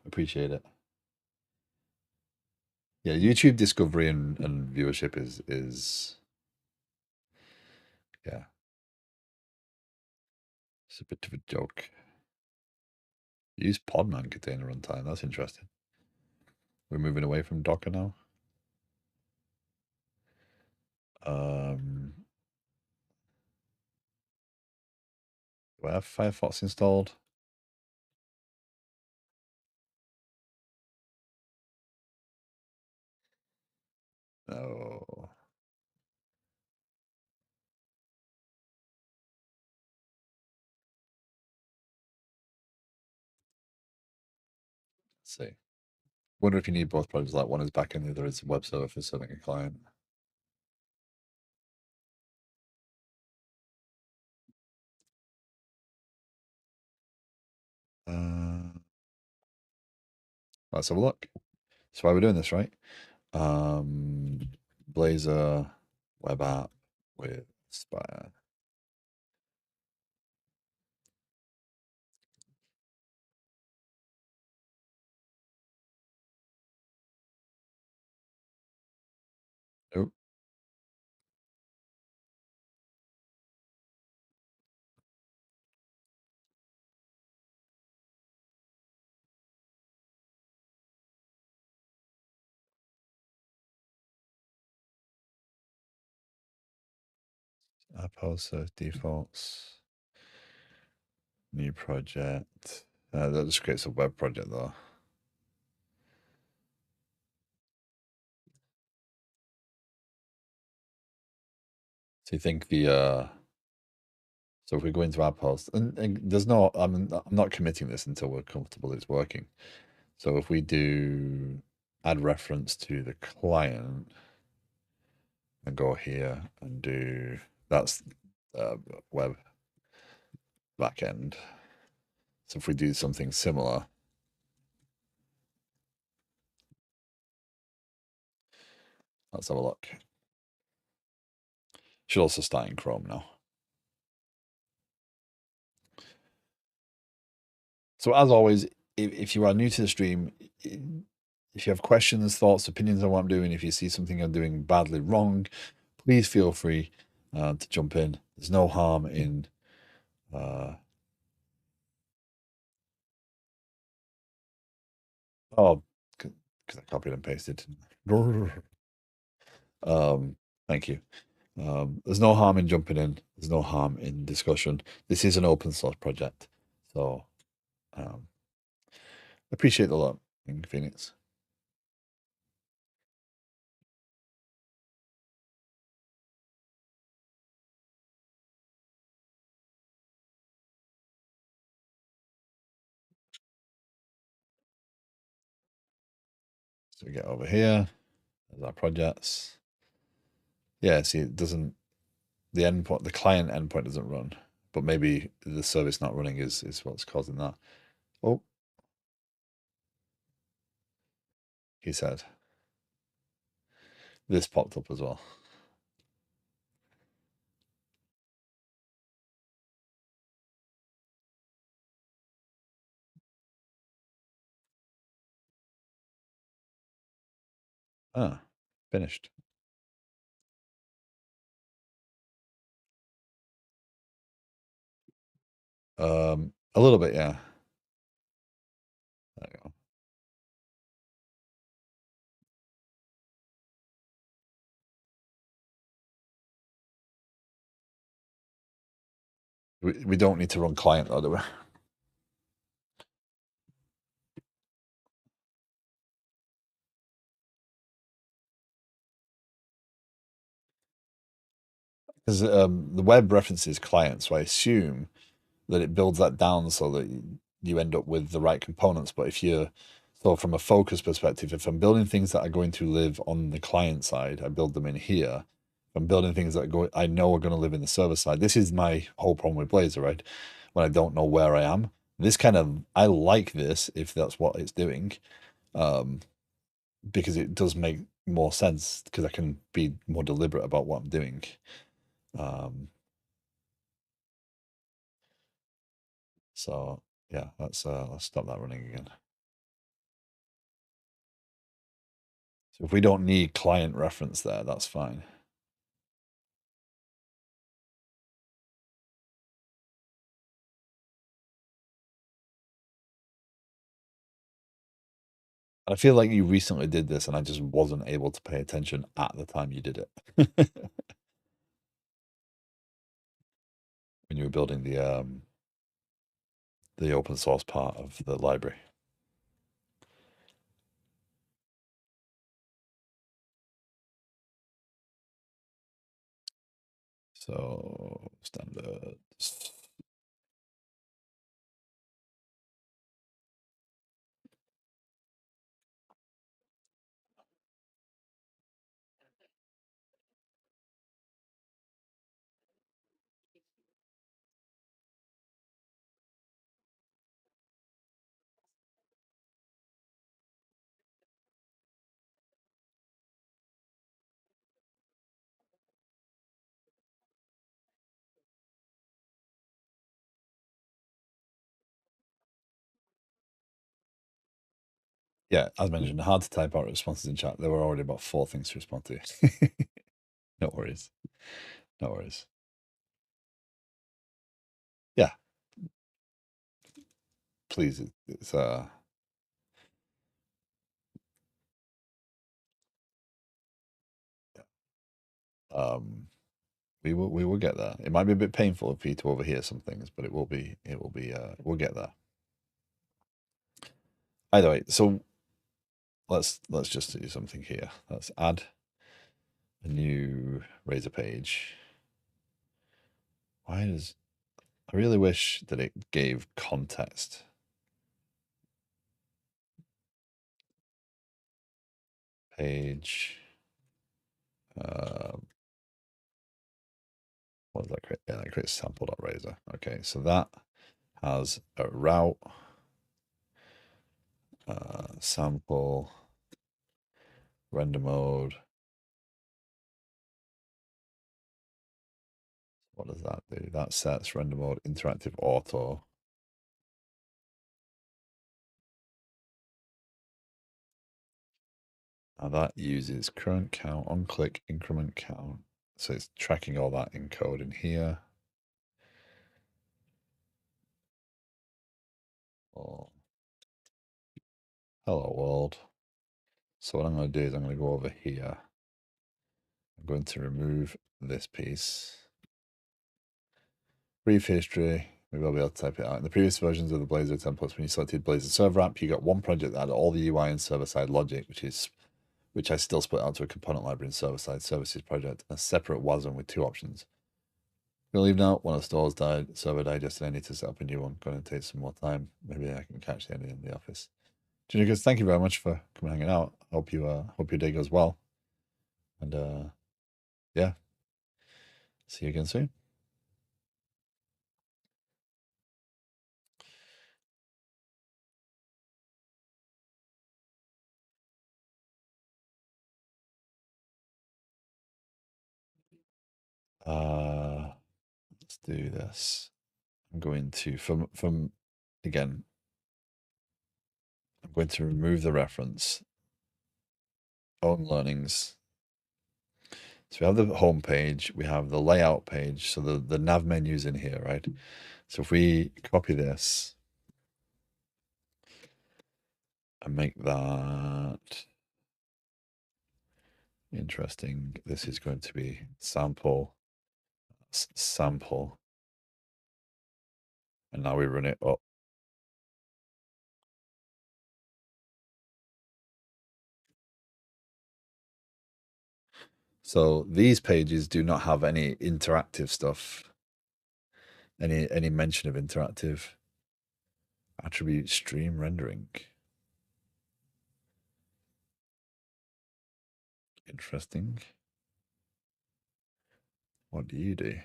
Appreciate it. Yeah, YouTube discovery and viewership is yeah, it's a bit of a joke. Use Podman container runtime. That's interesting. We're moving away from Docker now. Do I have Firefox installed? No. Let's see. Wonder if you need both projects. Like one is backend, the other is web server for serving a client. Let's have a look. That's why we're doing this, right? Um, Blazor web app with Spire. Nope. App also defaults. New project. That just creates a web project though. So you think so if we go into our post, and there's no, I'm not committing this until we're comfortable it's working. So if we do add reference to the client and go here and do, that's web backend. So if we do something similar, let's have a look. Should also start in Chrome now. So as always, if you are new to the stream, if you have questions, thoughts, opinions on what I'm doing, if you see something I'm doing badly wrong, please feel free to jump in. There's no harm in oh, because I copied and pasted. Thank you. There's no harm in jumping in. There's no harm in discussion. This is an open source project, so um, appreciate the lot in Phoenix. So we get over here. There's our projects. Yeah, see, it doesn't. The endpoint, the client endpoint doesn't run, but maybe the service not running is what's causing that. Oh, he said this popped up as well. Ah, finished. A little bit, yeah. There you go. We don't need to run client though, do we? Because the web references client, so I assume that it builds that down so that you end up with the right components. But if you're so from a focus perspective, if I'm building things that are going to live on the client side, I build them in here. If I'm building things that I know are going to live in the server side. This is my whole problem with Blazor, right? When I don't know where I am. This kind of I like this if that's what it's doing, um, because it does make more sense because I can be more deliberate about what I'm doing. Um, so yeah, let's stop that running again. So if we don't need client reference there, that's fine. I feel like you recently did this and I just wasn't able to pay attention at the time you did it. When you were building the open source part of the library. So standards. Yeah, as mentioned, hard to type out responses in chat. There were already about 4 things to respond to. No worries. No worries. Yeah, please. It's um we will get there. It might be a bit painful for you to overhear some things, but it will be we'll get there. Either way, so let's just do something here. Let's add a new Razor page. Why does I really wish that it gave context. Page. What does that create? Yeah, that creates sample.razor. Okay, so that has a route, sample, render mode. What does that do? That sets render mode interactive auto. Now that uses current count, on click, increment count. So it's tracking all that in code in here. Oh, hello world. So what I'm going to do is I'm going to go over here. I'm going to remove this piece. Brief history. Maybe I'll be able to type it out. In the previous versions of the Blazor templates, when you selected Blazor Server app, you got one project that had all the UI and server-side logic, which I still split out to a component library and server-side services project, and a separate WASM with 2 options. We'll leave now. One of the stores died, server digested. I need to set up a new one. Going to take some more time. Maybe I can catch the end in the office. Junior, thank you very much for coming hanging out. Hope your day goes well. And yeah, see you again soon. Let's do this. I'm going to from again. I'm going to remove the reference. Own learnings. So we have the home page, we have the layout page, so the nav menu's in here, right? So if we copy this and make that interesting, this is going to be sample, sample, and now we run it up. So these pages do not have any interactive stuff, any mention of interactive. Attribute stream rendering. Interesting. What do you do?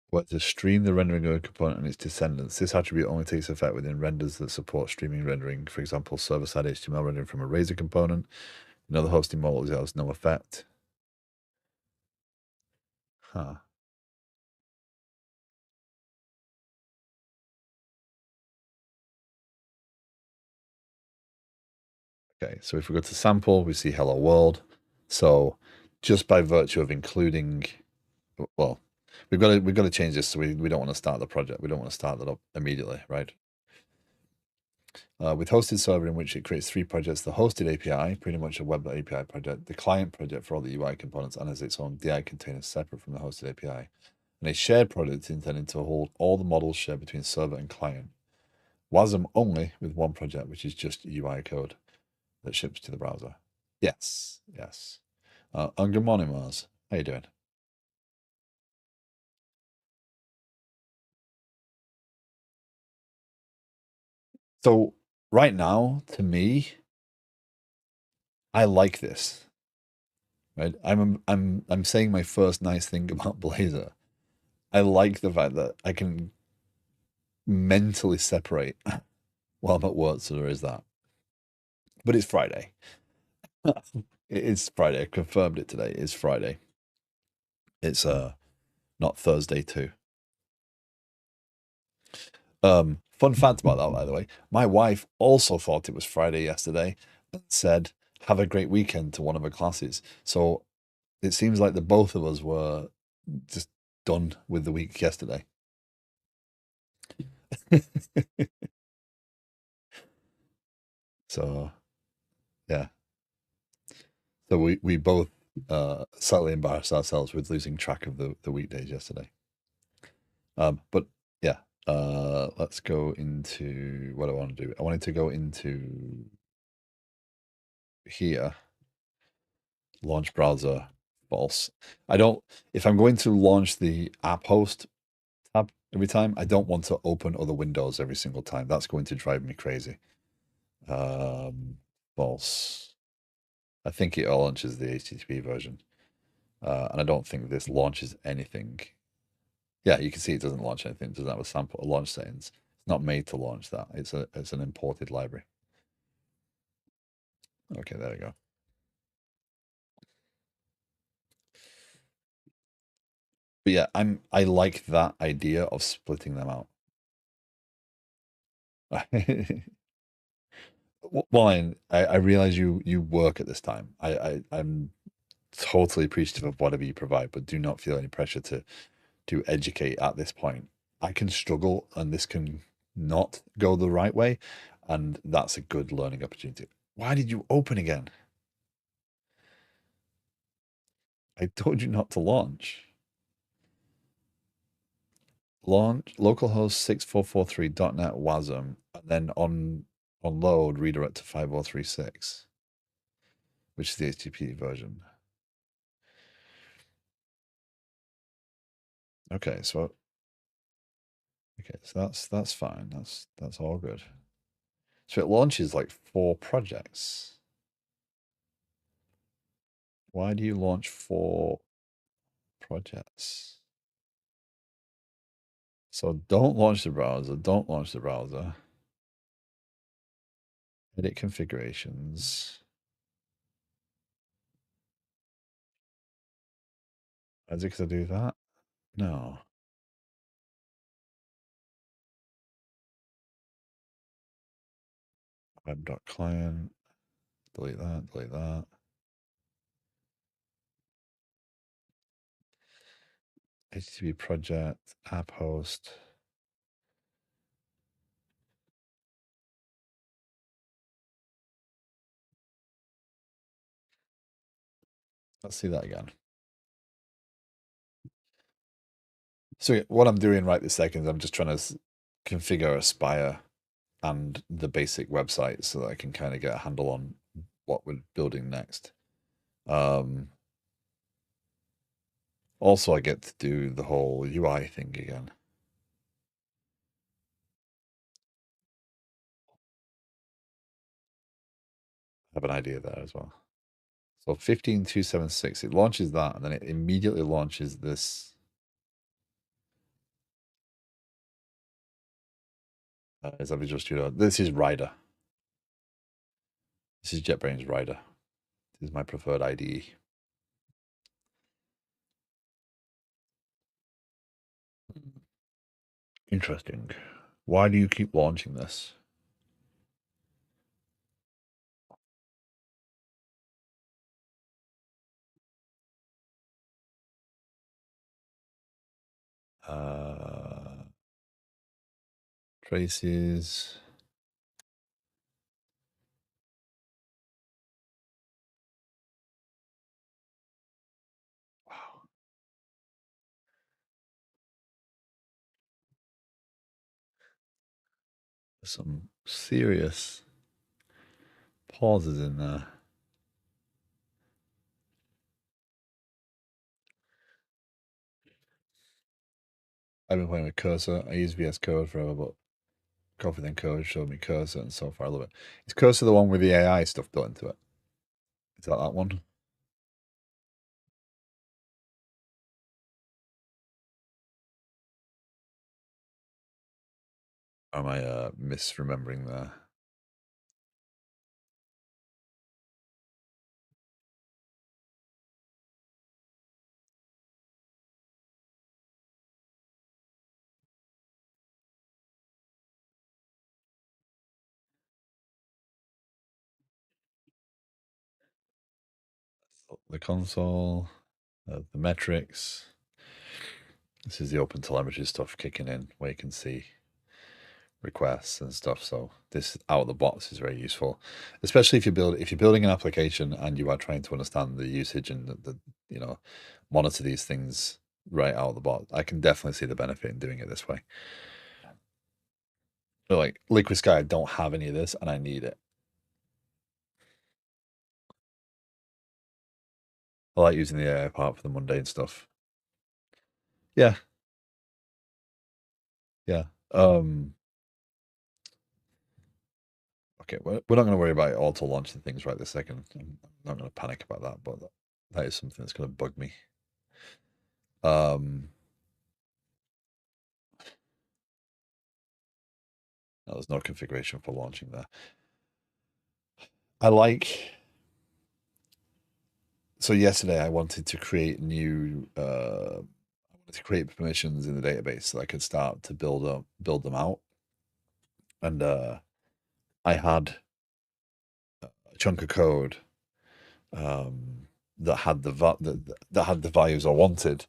What to stream the rendering of a component and its descendants. This attribute only takes effect within renders that support streaming rendering. For example, server-side HTML rendering from a Razor component. In other hosting models, it has no effect. Huh. Okay, so if we go to sample, we see hello world. So just by virtue of including, well, we've got to change this so we don't want to start the project. We don't want to start that up immediately, right? With hosted server, in which it creates 3 projects: the hosted API, pretty much a web API project, the client project for all the UI components, and has its own DI container separate from the hosted API, and a shared project intended to hold all the models shared between server and client. WASM only with one project, which is just UI code that ships to the browser. Yes, yes. And good morning, Mars. How you doing? So right now, to me, I like this. Right, I'm saying my first nice thing about Blazor. I like the fact that I can mentally separate while I'm at work, so there is that. But it's Friday. It is Friday. I confirmed it today. It's Friday. It's not Thursday too. Fun fact about that, by the way, my wife also thought it was Friday yesterday and said, "Have a great weekend" to one of her classes. So it seems like the both of us were just done with the week yesterday. So yeah, so we both slightly embarrassed ourselves with losing track of the weekdays yesterday. But yeah, let's go into what I want to do. I wanted to go into here, launch browser, false. I don't, if I'm going to launch the app host tab every time, I don't want to open other windows every single time. That's going to drive me crazy. False. I think it launches the HTTP version. And I don't think this launches anything. Yeah, you can see it doesn't launch anything. It doesn't have a sample launch settings. It's not made to launch that. It's an imported library. Okay, there we go. But yeah, I like that idea of splitting them out. Well, I realize you work at this time. I'm totally appreciative of whatever you provide, but do not feel any pressure to educate at this point. I can struggle and this can not go the right way, and that's a good learning opportunity. Why did you open again? I told you not to launch. Launch localhost 6443.net WASM, and then on load redirect to 5036, which is the HTTP version. Okay, so that's fine. That's all good. So it launches like 4 projects. Why do you launch 4 projects? So don't launch the browser. Don't launch the browser. Edit configurations. Is it because I do that? No. Web.client. Delete that. Delete that. HTTP project. App host. Let's see that again. So what I'm doing right this second is I'm just trying to configure Aspire and the basic website so that I can kind of get a handle on what we're building next. Also, I get to do the whole UI thing again. I have an idea there as well. So 15276, it launches that, and then it immediately launches this. Is that Visual Studio? This is Rider. This is JetBrains Rider. This is my preferred IDE. Interesting. Why do you keep launching this? Traces. Wow. Some serious pauses in there. I've been playing with cursor. I use VS Code forever, but Coffee Then Code showed me cursor, and so far I love it. Is cursor the one with the AI stuff built into it? Is that one? Or am I misremembering there? the console, the metrics. This is the open telemetry stuff kicking in, where you can see requests and stuff. So this out of the box is very useful, especially if you're building an application and you are trying to understand the usage and the monitor these things right out of the box. I can definitely see the benefit in doing it this way. But like Liquid Sky, I don't have any of this, and I need it. I like using the AI part for the mundane stuff. Yeah, yeah. Okay, we're not going to worry about auto launching things right this second. I'm not going to panic about that, but that is something that's going to bug me. No, there's no configuration for launching there. So yesterday I wanted to create permissions in the database so I could start to build them out. And I had a chunk of code that had the values I wanted,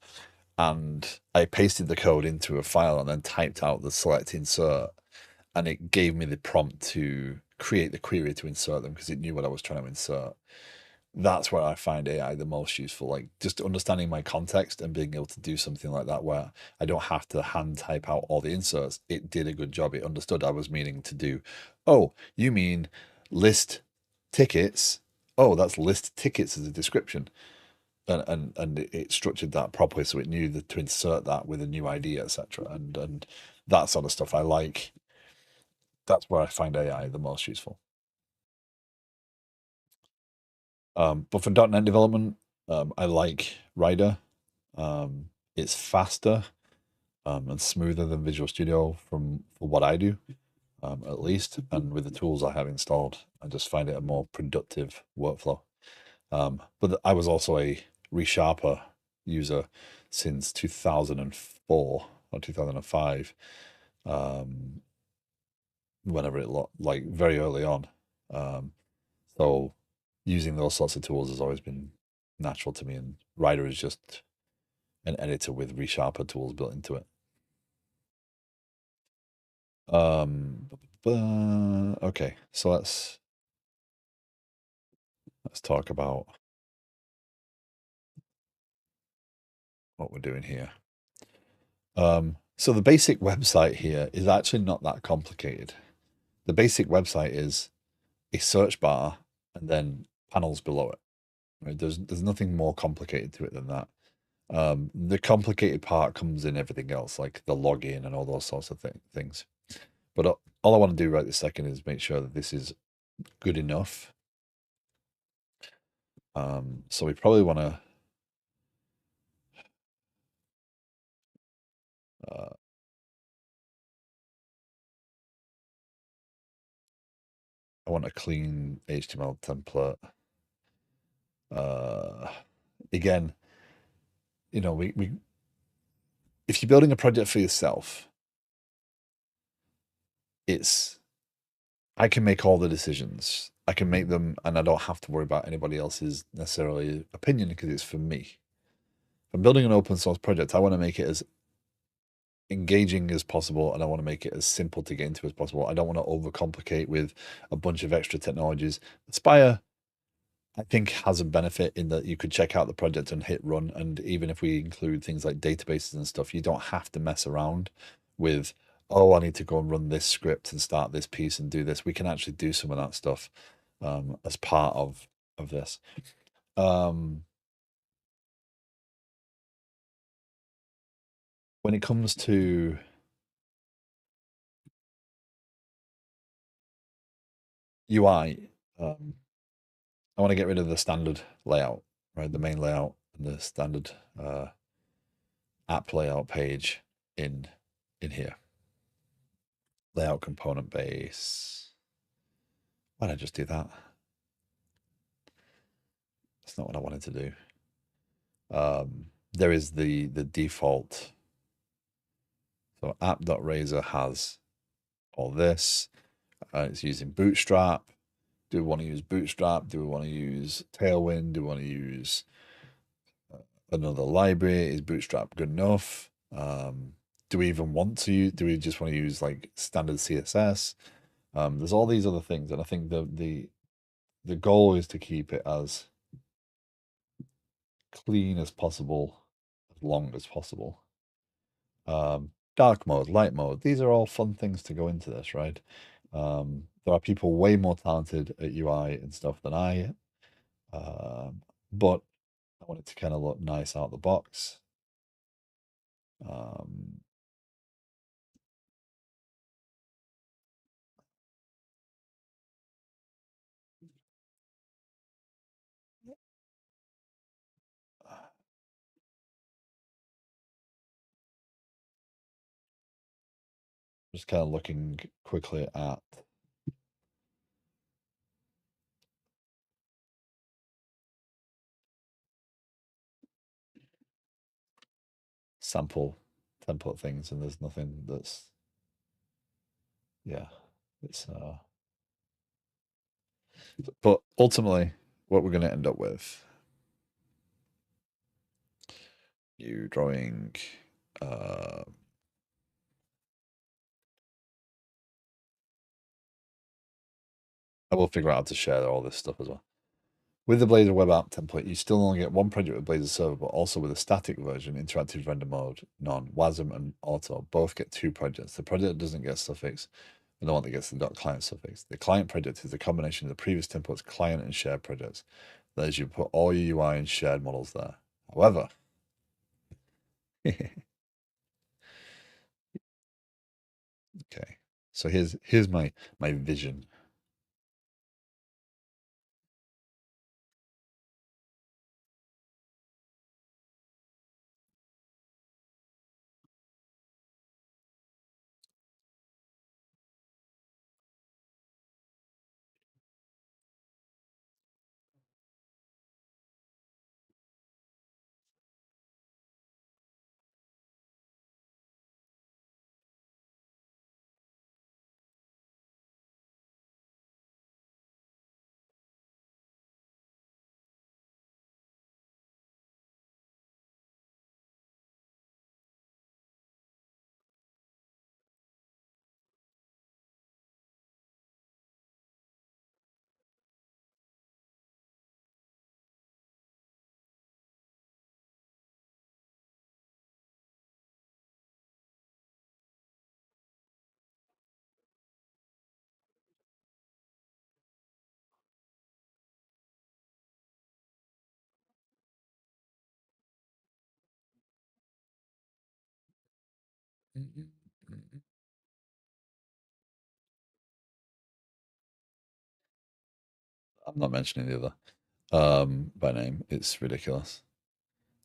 and I pasted the code into a file and then typed out the select insert, and it gave me the prompt to create the query to insert them because it knew what I was trying to insert. That's where I find AI the most useful, like just understanding my context and being able to do something like that where I don't have to hand type out all the inserts. It did a good job. It understood I was meaning to do, oh, you mean list tickets? Oh, that's list tickets as a description. And it structured that properly so it knew to insert that with a new ID, etc. And that sort of stuff I like. That's where I find AI the most useful. But for .NET development, I like Rider. It's faster and smoother than Visual Studio for what I do, at least. And with the tools I have installed, I just find it a more productive workflow. But I was also a ReSharper user since 2004 or 2005, whenever like very early on. So using those sorts of tools has always been natural to me, and Rider is just an editor with ReSharper tools built into it. Um, okay, so let's talk about what we're doing here. So the basic website here is actually not that complicated. The basic website is a search bar and then panels below it. Right? There's nothing more complicated to it than that. The complicated part comes in everything else, like the login and all those sorts of things. But all I want to do right this second is make sure that this is good enough. So we probably want to I want a clean HTML template. Again, we if you're building a project for yourself, I can make all the decisions. I can make them, and I don't have to worry about anybody else's necessarily opinion because it's for me. If I'm building an open source project, I want to make it as engaging as possible, and I want to make it as simple to get into as possible. I don't want to overcomplicate with a bunch of extra technologies. Spire, I think, has a benefit in that you could check out the project and hit run. And even if we include things like databases and stuff, you don't have to mess around with, oh, I need to go and run this script and start this piece and do this. We can actually do some of that stuff as part of this. When it comes to UI, I want to get rid of the standard layout, right? The main layout and the standard app layout page in here. Layout component base. Why did I just do that? That's not what I wanted to do. There is the default. So app.razor has all this. It's using Bootstrap Do we want to use Bootstrap? Do we want to use Tailwind? Do we want to use another library? Is Bootstrap good enough? Do we even want to use, do we just want to use like standard CSS? There's all these other things, and I think the goal is to keep it as clean as possible, as long as possible. Dark mode, light mode, these are all fun things to go into this, right? There are people way more talented at UI and stuff than I, but I want it to kind of look nice out the box. Just kind of looking quickly at sample template things, and there's nothing that's, yeah, it's but ultimately what we're going to end up with, you drawing, I will figure out how to share all this stuff as well. With the Blazor web app template, you still only get one project with Blazor server, but also with a static version, interactive render mode, none. WASM and auto both get two projects. The project that doesn't get suffix and the one that gets the .client suffix. The client project is the combination of the previous template's client and shared projects. That is, you put all your UI and shared models there. However, okay, so here's my vision. I'm not mentioning the other by name. It's ridiculous.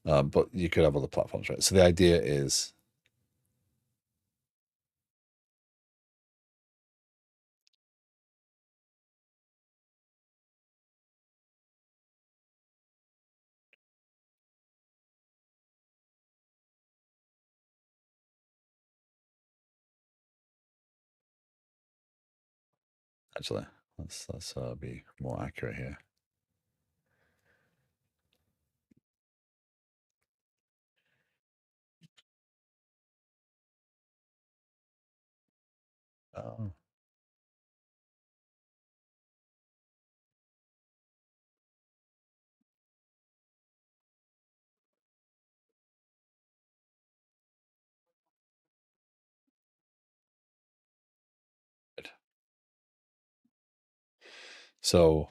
But you could have other platforms, right? So the idea is, actually, let's be more accurate here. Oh. So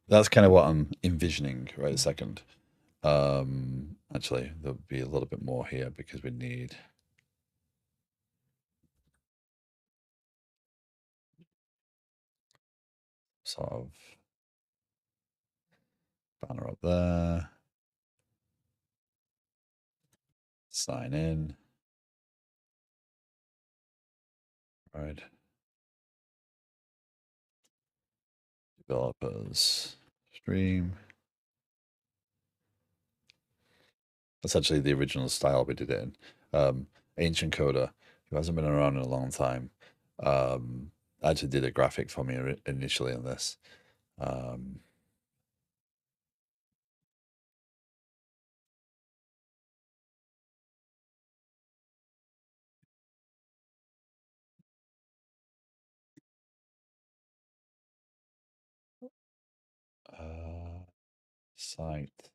that's kind of what I'm envisioning right a second. Actually, there'll be a little bit more here because we need sort of banner up there. Sign in. Right. Developers stream. That's actually the original style we did it in. Ancient Coder, who hasn't been around in a long time, actually did a graphic for me initially on this. Um, site.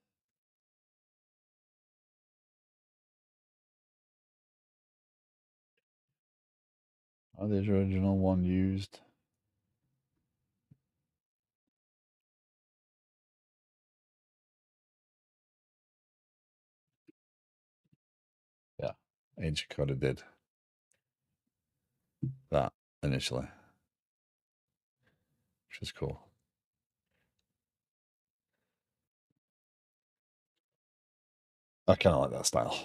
Oh, the original one used. Yeah, Ancient Coder did that initially, which is cool. I kind of like that style.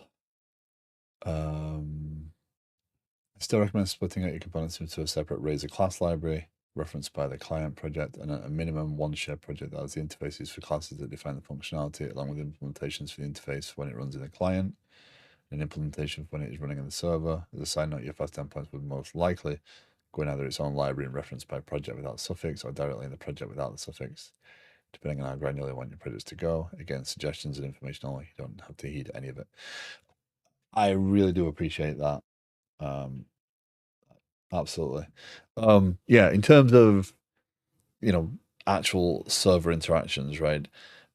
I still recommend splitting out your components into a separate Razor class library referenced by the client project and a minimum one shared project that has the interfaces for classes that define the functionality, along with implementations for the interface when it runs in the client, and implementation for when it is running on the server. As a side note, your fast endpoints would most likely go in either its own library and referenced by project without suffix or directly in the project without the suffix, depending on how granular you want your projects to go. Again, suggestions and information only. You don't have to heed any of it. I really do appreciate that. Um, Absolutely. Yeah, in terms of, you know, actual server interactions, right?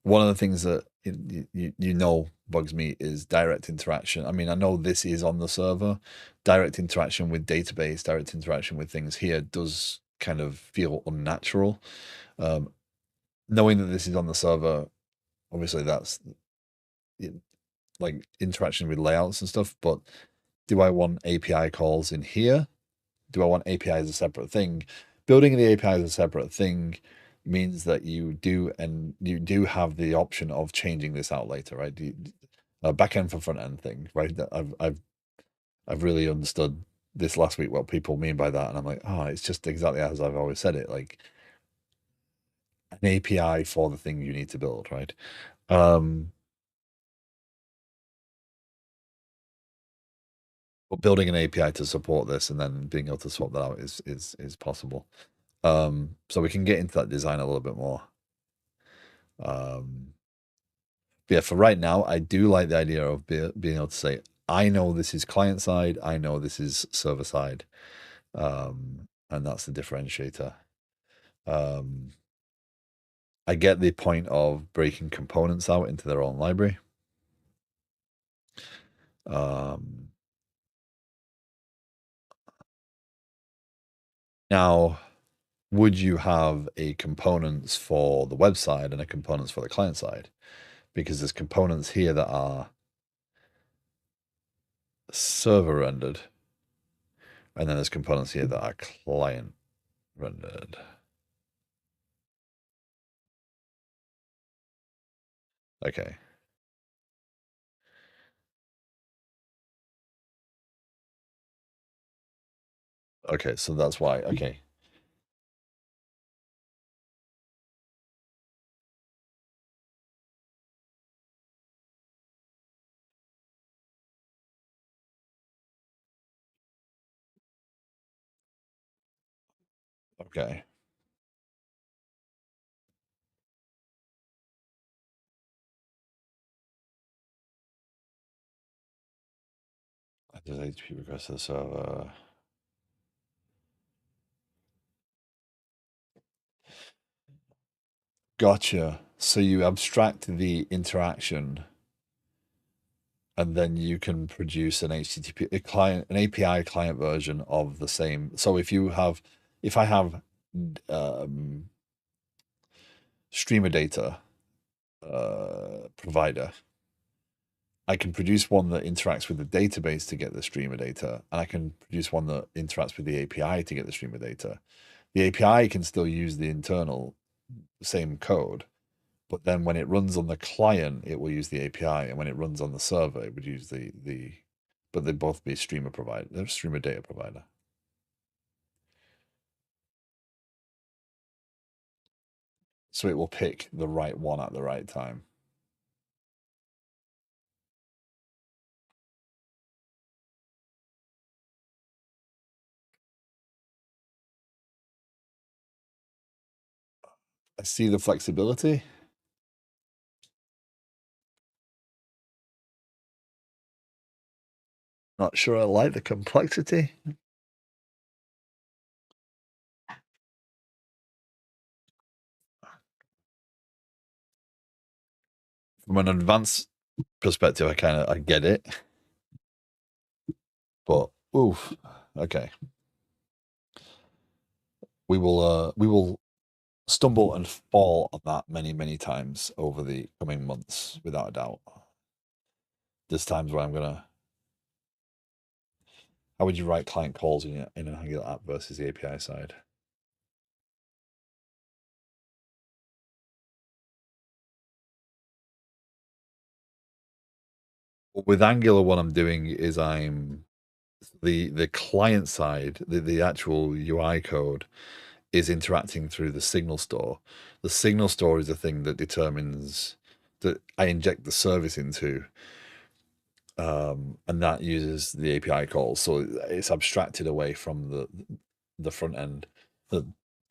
One of the things that you know bugs me is direct interaction. I mean, I know this is on the server. Direct interaction with database, direct interaction with things here does kind of feel unnatural. Um, Knowing that this is on the server, obviously that's like interaction with layouts and stuff, but do I want API calls in here? Do I want API as a separate thing? Building the API as a separate thing means that you do have the option of changing this out later, right? Back end for front end thing, right? I've really understood this last week what people mean by that, and I'm like, oh, it's just exactly as I've always said it, like an API for the thing you need to build, right? Um, but building an API to support this and then being able to swap that out is possible. So we can get into that design a little bit more. Um, but yeah, for right now, I do like the idea of being able to say, I know this is client side, I know this is server side, and that's the differentiator. Um, I get the point of breaking components out into their own library. Um, Now, would you have a components for the website and a components for the client side? Because there's components here that are server rendered, and then there's components here that are client rendered. Okay. Okay, so that's why. Okay. Okay. Does HTTP request to the server? Gotcha. So you abstract the interaction and then you can produce an HTTP a client, an API client version of the same. So if I have um, streamer data provider, I can produce one that interacts with the database to get the streamer data, and I can produce one that interacts with the API to get the streamer data. The API can still use the internal same code, but then when it runs on the client, it will use the API, and when it runs on the server, it would use the. But they both be streamer provider, they're streamer data provider. So it will pick the right one at the right time. I see the flexibility. Not sure I like the complexity. From an advanced perspective, I get it. But oof, okay. We will stumble and fall on that many times over the coming months, without a doubt. There's times where I'm gonna. How would you write client calls in an Angular app versus the API side? With Angular, what I'm doing is I'm the client side, the actual UI code is interacting through the signal store. The signal store is the thing that determines that I inject the service into, and that uses the API calls. So it's abstracted away from the front end. The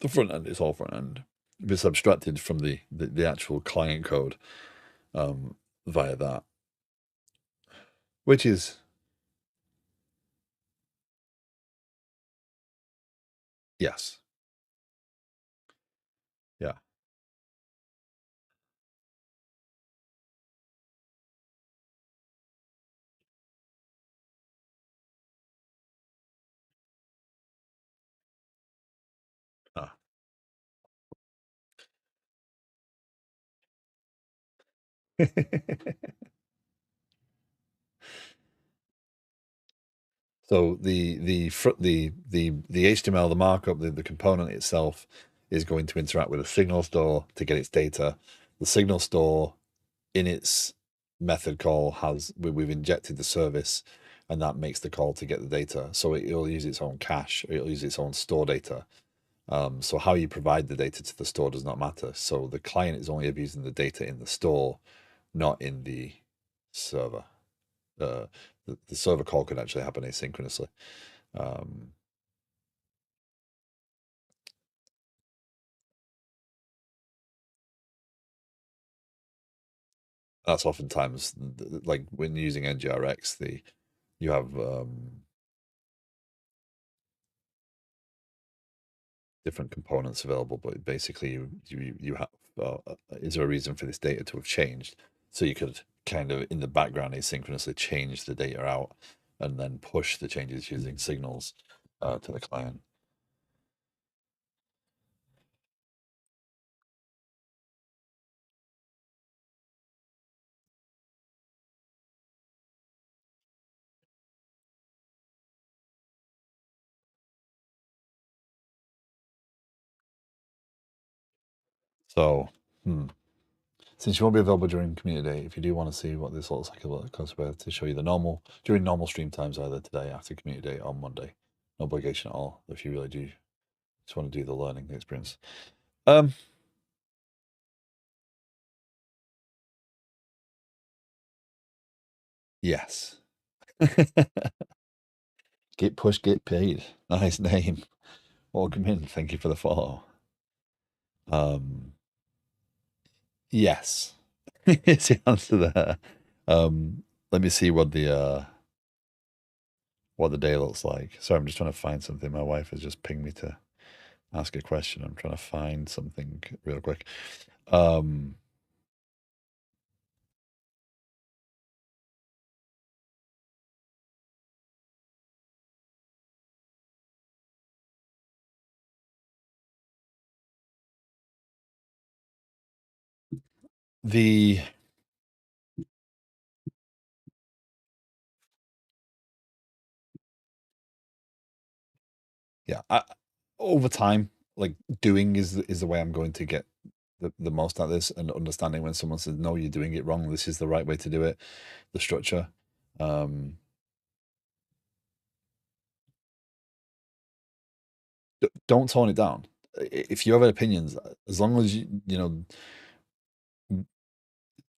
front end is all front end. It's abstracted from the actual client code via that, which is yes, yeah. Ah. So the HTML, the markup, the component itself is going to interact with a signal store to get its data. The signal store in its method call we've injected the service, and that makes the call to get the data. So it'll use its own cache, it'll use its own store data. So how you provide the data to the store does not matter. So the client is only ever using the data in the store, not in the server. Uh, the server call could actually happen asynchronously. Um, that's oftentimes like when using NGRX, you have different components available, but basically you have is there a reason for this data to have changed? So you could kind of in the background asynchronously change the data out and then push the changes using signals to the client. So, since you won't be available during community day, if you do want to see what this looks like a little closer, to show you the during normal stream times, either today after community day on Monday. No obligation at all. If you really do just want to do the learning experience. Um, yes. Get push, get paid. Nice name. Welcome in. Thank you for the follow. Um, yes. It's the answer there. Let me see what the day looks like. Sorry, I'm just trying to find something. My wife has just pinged me to ask a question. I'm trying to find something real quick. Um, the yeah, over time, like doing is the way I'm going to get the most out of this, and understanding when someone says no, you're doing it wrong. This is the right way to do it. The structure. Um, don't tone it down. If you have opinions, as long as you know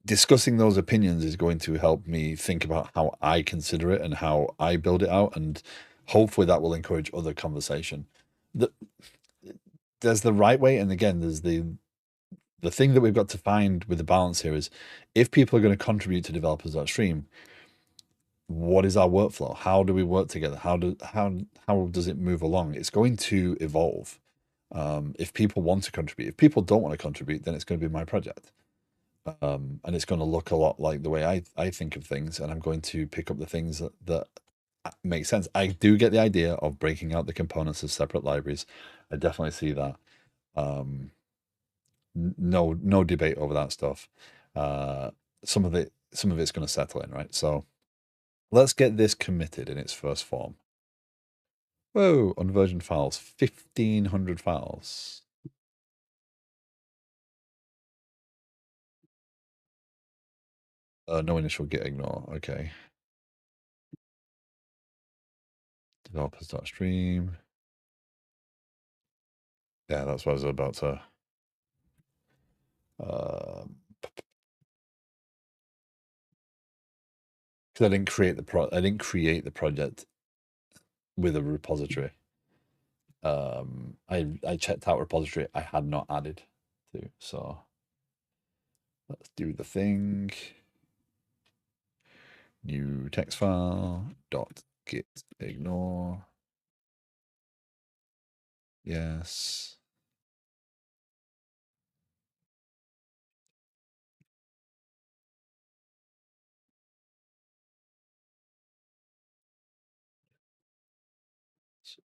discussing those opinions is going to help me think about how I consider it and how I build it out, and hopefully that will encourage other conversation. The, there's the right way, and again, there's the thing that we've got to find with the balance here is if people are going to contribute to developers.stream, what is our workflow? How do we work together? How does it move along? It's going to evolve. If people want to contribute, if people don't want to contribute, then it's going to be my project. And it's going to look a lot like the way I think of things, and I'm going to pick up the things that make sense. I do get the idea of breaking out the components as separate libraries. I definitely see that. No debate over that stuff. Some of it's going to settle in, right? So let's get this committed in its first form. Whoa, on version files, 1,500 files. No initial git ignore. Okay. Developers.stream. Yeah, that's what I was about to. Because I didn't create the project with a repository. I checked out repository I had not added to. So let's do the thing. New text file dot git ignore. Yes.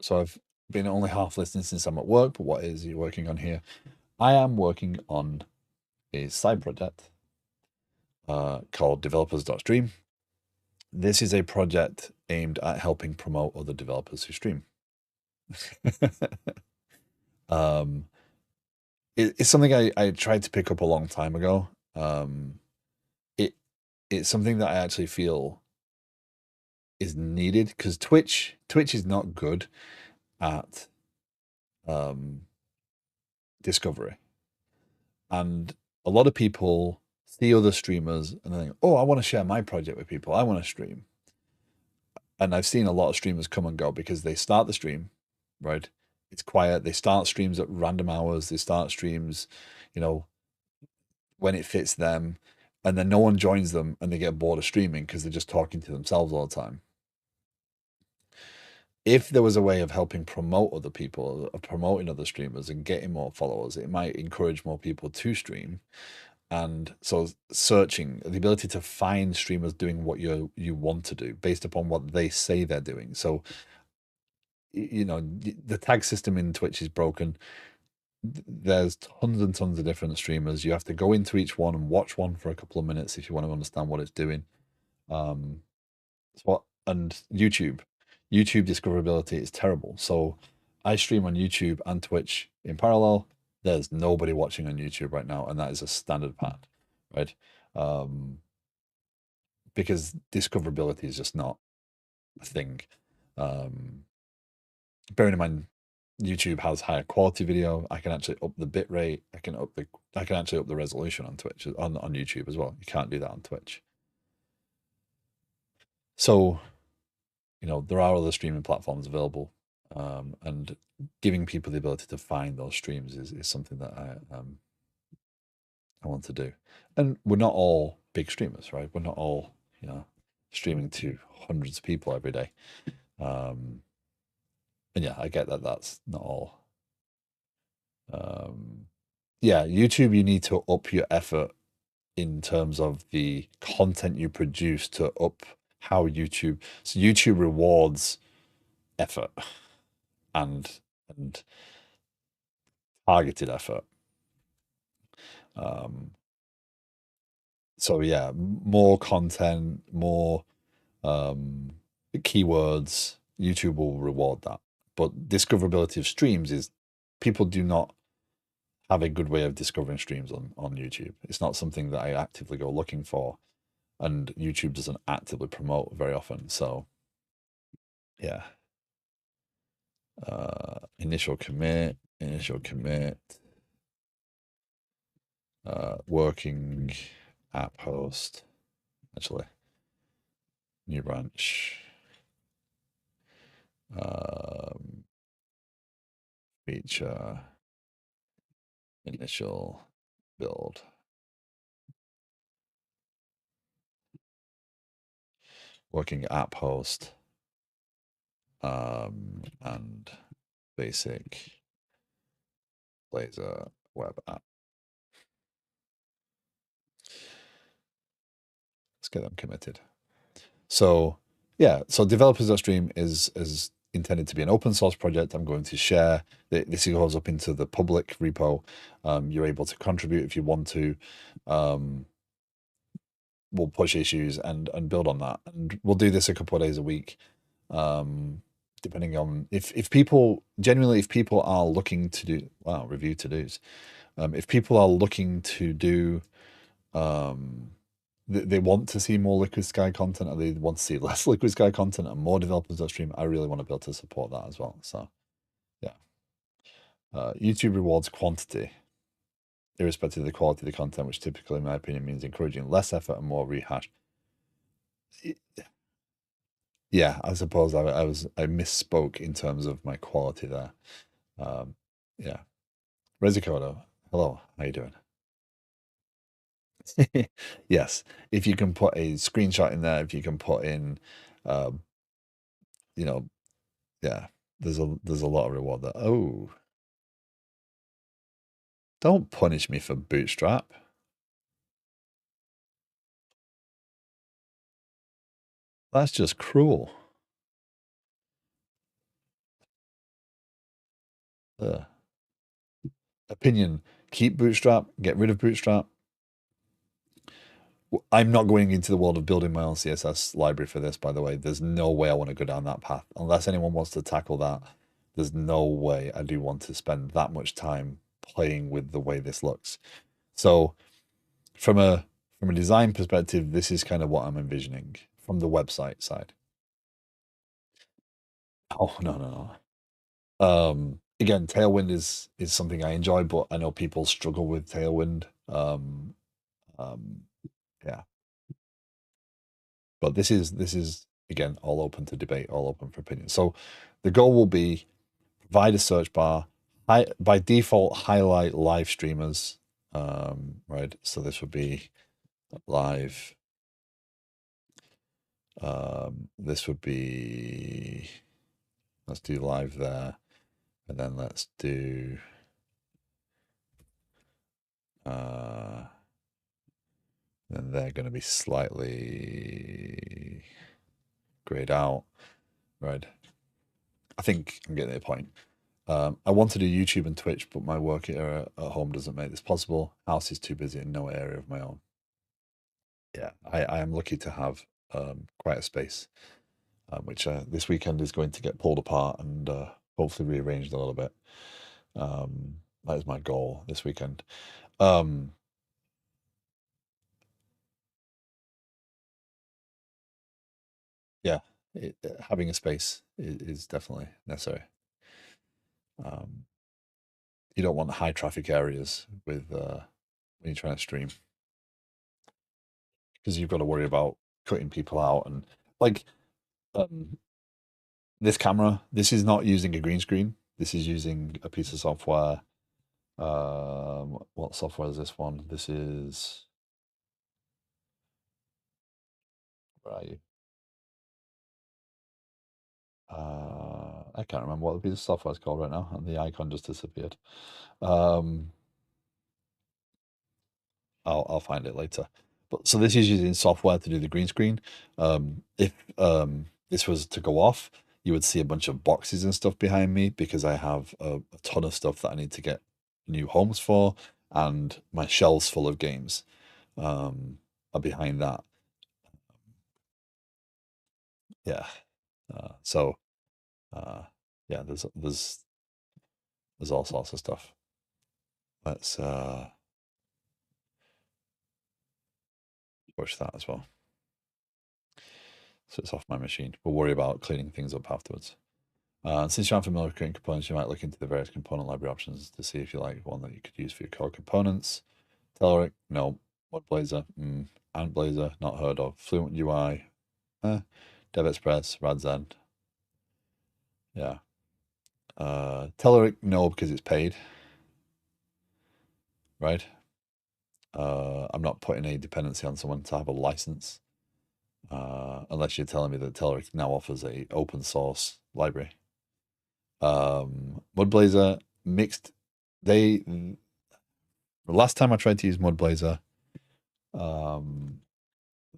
So I've been only half listening since I'm at work, but what is you working on here? I am working on a side project called developers.stream. This is a project aimed at helping promote other developers who stream. It's something I tried to pick up a long time ago. It it's something that I actually feel is needed because Twitch is not good at discovery, and a lot of people see other streamers and they think, "Oh, I want to share my project with people. I want to stream." And I've seen a lot of streamers come and go because they start the stream, right? It's quiet. They start streams at random hours. They start streams, you know, when it fits them, and then no one joins them and they get bored of streaming because they're just talking to themselves all the time. If there was a way of helping promote other people, of promoting other streamers and getting more followers, it might encourage more people to stream. And so searching, the ability to find streamers doing what you want to do based upon what they say they're doing. So, you know, the tag system in Twitch is broken. There's tons and tons of different streamers. You have to go into each one and watch one for a couple of minutes if you want to understand what it's doing. And YouTube discoverability is terrible. So I stream on YouTube and Twitch in parallel. There's nobody watching on YouTube right now, and that is a standard pattern, right? Because discoverability is just not a thing. Bearing in mind, YouTube has higher quality video. I can actually up the bit rate. I can actually up the resolution on Twitch on YouTube as well. You can't do that on Twitch. So, you know, there are other streaming platforms available, and giving people the ability to find those streams is something that I want to do. And we're not all big streamers, right? We're not all, you know, streaming to hundreds of people every day. And yeah, I get that that's not all. Yeah, YouTube, you need to up your effort in terms of the content you produce to up how YouTube. So YouTube rewards effort and targeted effort. So yeah, more content, more keywords. YouTube will reward that. But discoverability of streams is people do not have a good way of discovering streams on YouTube. It's not something that I actively go looking for, and YouTube doesn't actively promote very often. So yeah. Initial commit, working app host, actually, new branch, feature, initial build. Working app host. And basic Blazor web app. Let's get them committed. So yeah, so developers.stream is intended to be an open source project. I'm going to share. This goes up into the public repo. You're able to contribute if you want to. We'll push issues and build on that, and we'll do this a couple of days a week, depending on if people genuinely, if people are looking to do review to dos. If people are looking to do they want to see more Liquid Sky content, or they want to see less Liquid Sky content and more developers.stream, I really want to be able to support that as well. So yeah. YouTube rewards quantity, irrespective of the quality of the content, which typically, in my opinion, means encouraging less effort and more rehash. Yeah, I suppose I misspoke in terms of my quality there. Yeah. Resicodo, hello, how you doing? Yes, if you can put a screenshot in there, if you can put in, um, you know, yeah, there's a lot of reward there. Oh, don't punish me for Bootstrap. That's just cruel. Ugh. Opinion: keep Bootstrap, get rid of Bootstrap. I'm not going into the world of building my own CSS library for this, by the way. There's no way I want to go down that path. Unless anyone wants to tackle that, there's no way I do want to spend that much time playing with the way this looks. So from a design perspective, this is kind of what I'm envisioning from the website side. Oh, no. Again, Tailwind is something I enjoy, but I know people struggle with Tailwind. Yeah. But this is again all open to debate, all open for opinion. So the goal will be provide a search bar, by default highlight live streamers. Right. So this would be live. This would be, let's do live there, and then let's do then they're going to be slightly grayed out, right? I think I'm getting the point. I want to do YouTube and Twitch, but my work here at home doesn't make this possible. House is too busy and no area of my own. Yeah, I am lucky to have quite a space, which this weekend is going to get pulled apart and hopefully rearranged a little bit. That is my goal this weekend. Yeah, having a space is definitely necessary. You don't want high traffic areas with when you're trying to stream, because you've got to worry about cutting people out and like um, this camera. This is not using a green screen. This is using a piece of software. What software is this one? This is, where are you? I can't remember what the piece of software is called right now, and the icon just disappeared. Um, I'll find it later. But so this is using software to do the green screen. If this was to go off, you would see a bunch of boxes and stuff behind me because I have a ton of stuff that I need to get new homes for, and my shelves full of games are behind that. Yeah. So yeah, there's all sorts of stuff. Let's push that as well. So it's off my machine. We'll worry about cleaning things up afterwards. Since you're unfamiliar with creating components, you might look into the various component library options to see if you like one that you could use for your core components. Telerik, no. What Blazor? Ant Blazor, not heard of. Fluent UI, Dev Express, Radzen. Yeah. Telerik, no, because it's paid. Right? I'm not putting a dependency on someone to have a license, unless you're telling me that Telerik now offers a open source library. Mudblazer mixed. The last time I tried to use Mudblazer, um,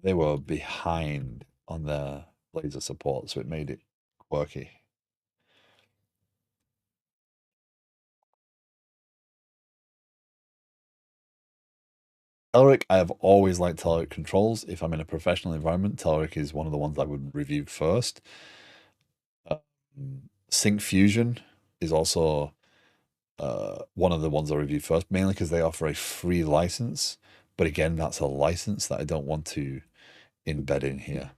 they were behind on their Blazor support, so it made it quirky. Telerik, I have always liked Telerik controls. If I'm in a professional environment, Telerik is one of the ones I would review first. Sync Fusion is also one of the ones I review first, mainly because they offer a free license. But again, that's a license that I don't want to embed in here.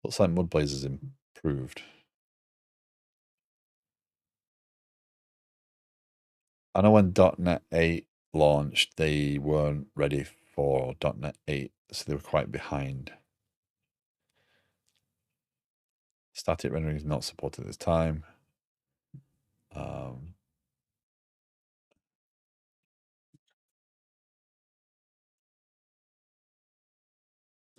Looks like Mudblazer's improved. I know when .NET 8 launched, they weren't ready for .NET 8, so they were quite behind. Static rendering is not supported at this time.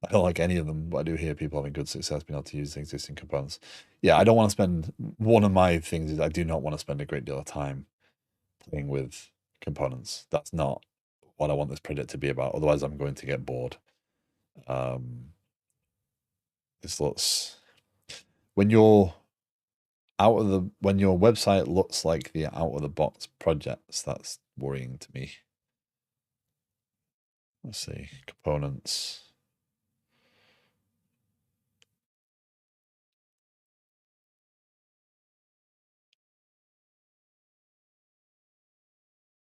I don't like any of them, but I do hear people having good success being able to use the existing components. Yeah, I don't want to spend, one of my things is I do not want to spend a great deal of time playing with components. That's not what I want this project to be about. Otherwise, I'm going to get bored. This looks, when you're out of the, when your website looks like the out of the box projects, that's worrying to me. Let's see, components.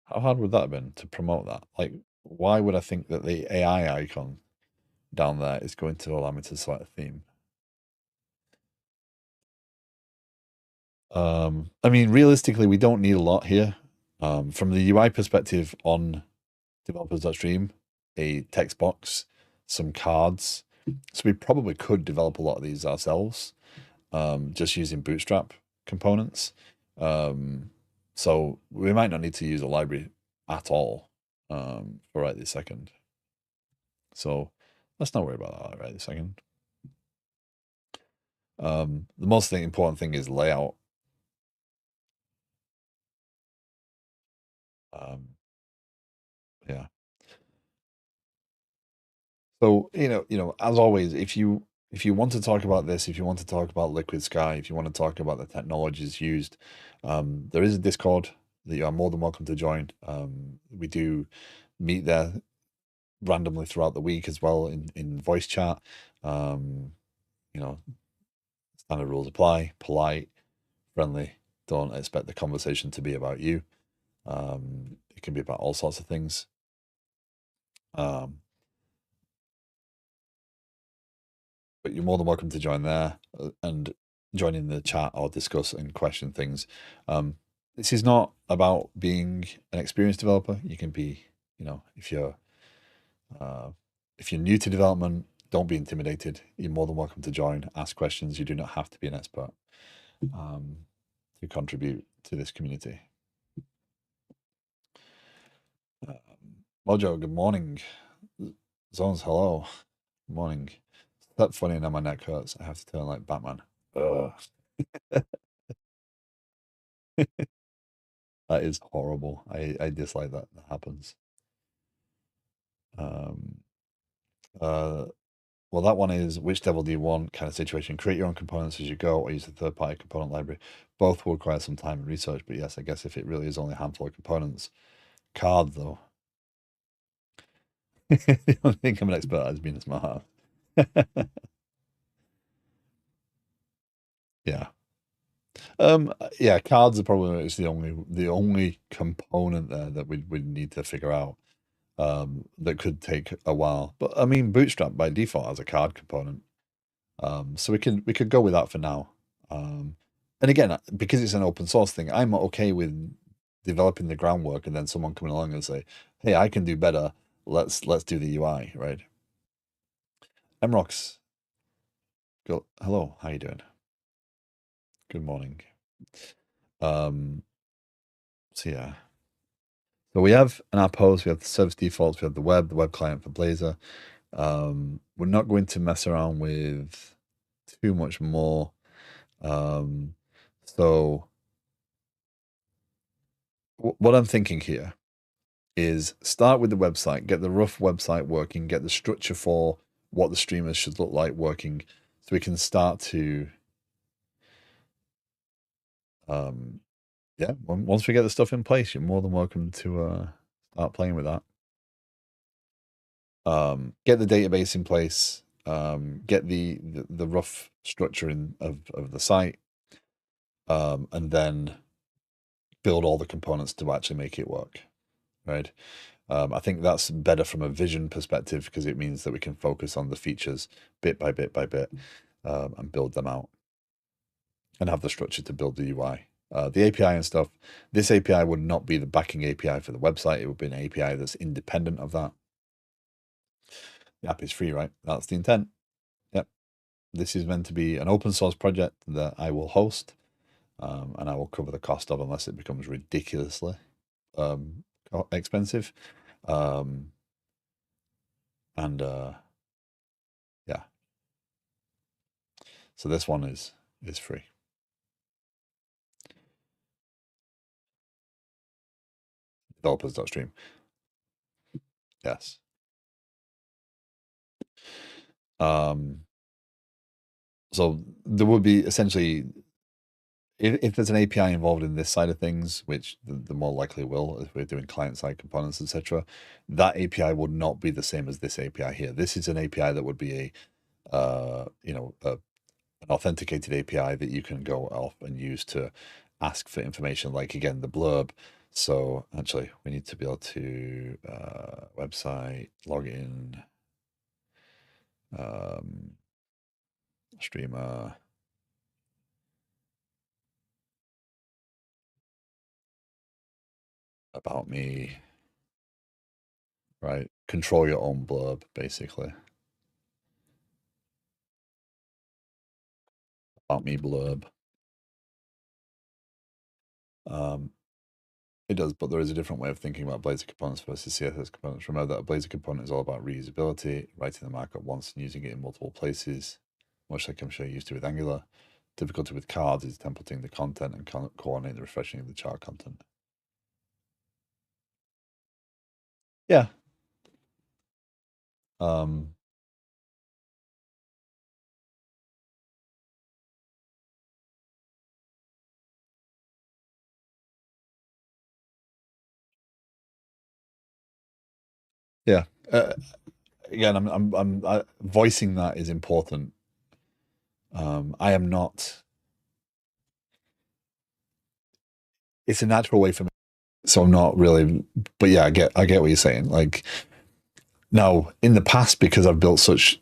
How hard would that have been to promote that? Like, why would I think that the AI icon down there is going to allow me to select a theme? I mean, realistically, we don't need a lot here. From the UI perspective on developers.stream, a text box, some cards. So we probably could develop a lot of these ourselves, just using Bootstrap components. So we might not need to use a library at all for right this second. So let's not worry about that right this second. The most important thing is layout. Yeah. So as always, if you want to talk about this, if you want to talk about Liquid Sky, if you want to talk about the technologies used, there is a Discord that you are more than welcome to join. We do meet there randomly throughout the week as well in voice chat. You know, standard rules apply, polite, friendly. Don't expect the conversation to be about you. It can be about all sorts of things. Um, but you're more than welcome to join there and join in the chat or discuss and question things. This is not about being an experienced developer. You can be, uh, if you're new to development, don't be intimidated. You're more than welcome to join, ask questions. You do not have to be an expert to contribute to this community. Mojo, good morning. Zones, hello. Good morning. That's funny, now my neck hurts. I have to turn like Batman. Ugh. That is horrible. I dislike that happens. Um, well, that one is which devil do you want kind of situation. Create your own components as you go or use a third-party component library. Both will require some time and research, but yes, I guess if it really is only a handful of components. Card, though. The only thing I'm an expert at is being a smart. Yeah. Yeah, cards are probably is the only component there that we need to figure out. That could take a while. But I mean, Bootstrap by default has a card component, so we could go with that for now. And again, because it's an open source thing, I'm okay with developing the groundwork and then someone coming along and say, "Hey, I can do better. Let's do the UI." Right? Mrox, go. Hello, how you doing? Good morning. So yeah. So we have an app host, we have the service defaults, we have the web client for Blazor. We're not going to mess around with too much more. So what I'm thinking here is start with the website, get the rough website working, get the structure for what the streamers should look like working, so we can start to, yeah, once we get the stuff in place, you're more than welcome to start playing with that. Get the database in place, get the rough structure of the site, and then build all the components to actually make it work, right? I think that's better from a vision perspective because it means that we can focus on the features bit by bit by bit, and build them out and have the structure to build the UI. The API and stuff, this API would not be the backing API for the website. It would be an API that's independent of that. The app is free, right? That's the intent. Yep. This is meant to be an open source project that I will host, and I will cover the cost of unless it becomes ridiculously expensive. And yeah. So this one is free. Developers.stream. Yes. So there would be essentially, if there's an API involved in this side of things, which the more likely will, if we're doing client-side components, etc., that API would not be the same as this API here. This is an API that would be an authenticated API that you can go off and use to ask for information, like again the blurb. So actually, we need to be able to website login, streamer. About me, right? Control your own blurb, basically. About me blurb. It does, but there is a different way of thinking about Blazor components versus CSS components. Remember that a Blazor component is all about reusability, writing the markup once and using it in multiple places, much like I'm sure you're used to with Angular. Difficulty with cards is templating the content and coordinating the refreshing of the chart content. Yeah. Yeah. Again, I'm voicing that is important. I am not. It's a natural way for me, so I'm not really. But yeah, I get what you're saying. Like now, in the past, because I've built such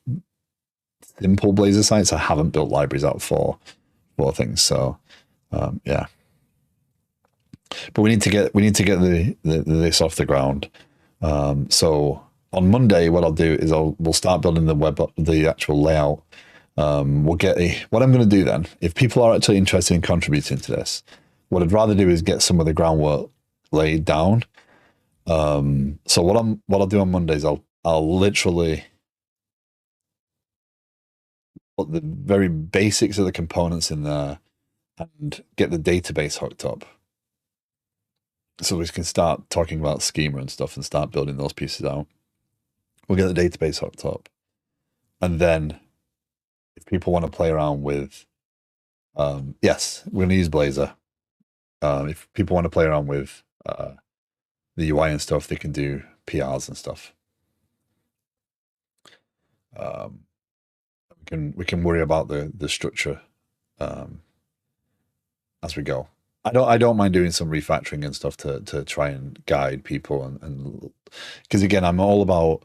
simple Blazor sites, I haven't built libraries out for things. So yeah, but we need to get this off the ground. So on Monday, what I'll do is we'll start building the actual layout. We'll get what I'm going to do then. If people are actually interested in contributing to this, what I'd rather do is get some of the groundwork laid down. So what I'll do on Monday is I'll literally put the very basics of the components in there and get the database hooked up. So we can start talking about schema and stuff and start building those pieces out. We'll get the database hooked up. And then if people want to play around with, yes, we're going to use Blazor. If people want to play around with the UI and stuff, they can do PRs and stuff. We can worry about the structure as we go. I don't mind doing some refactoring and stuff to try and guide people and because again, I'm all about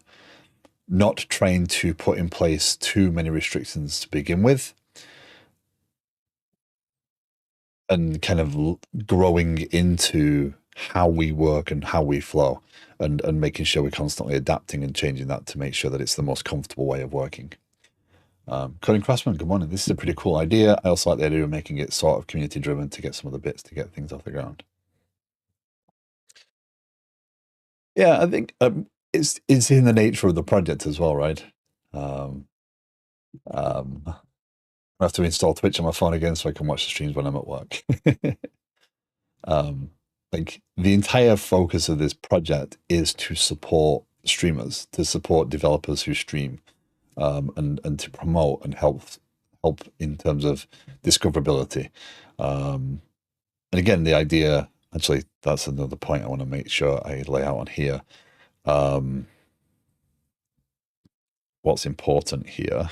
not trying to put in place too many restrictions to begin with, and kind of growing into how we work and how we flow, and making sure we're constantly adapting and changing that to make sure that it's the most comfortable way of working. Coding Craftsman, good morning. This is a pretty cool idea. I also like the idea of making it sort of community driven to get some of the bits to get things off the ground. Yeah, I think it's in the nature of the project as well, right? Um, I have to install Twitch on my phone again so I can watch the streams when I'm at work. um, like the entire focus of this project is to support streamers, to support developers who stream, and to promote and help in terms of discoverability. And again, the idea, actually, that's another point I want to make sure I lay out on here. What's important here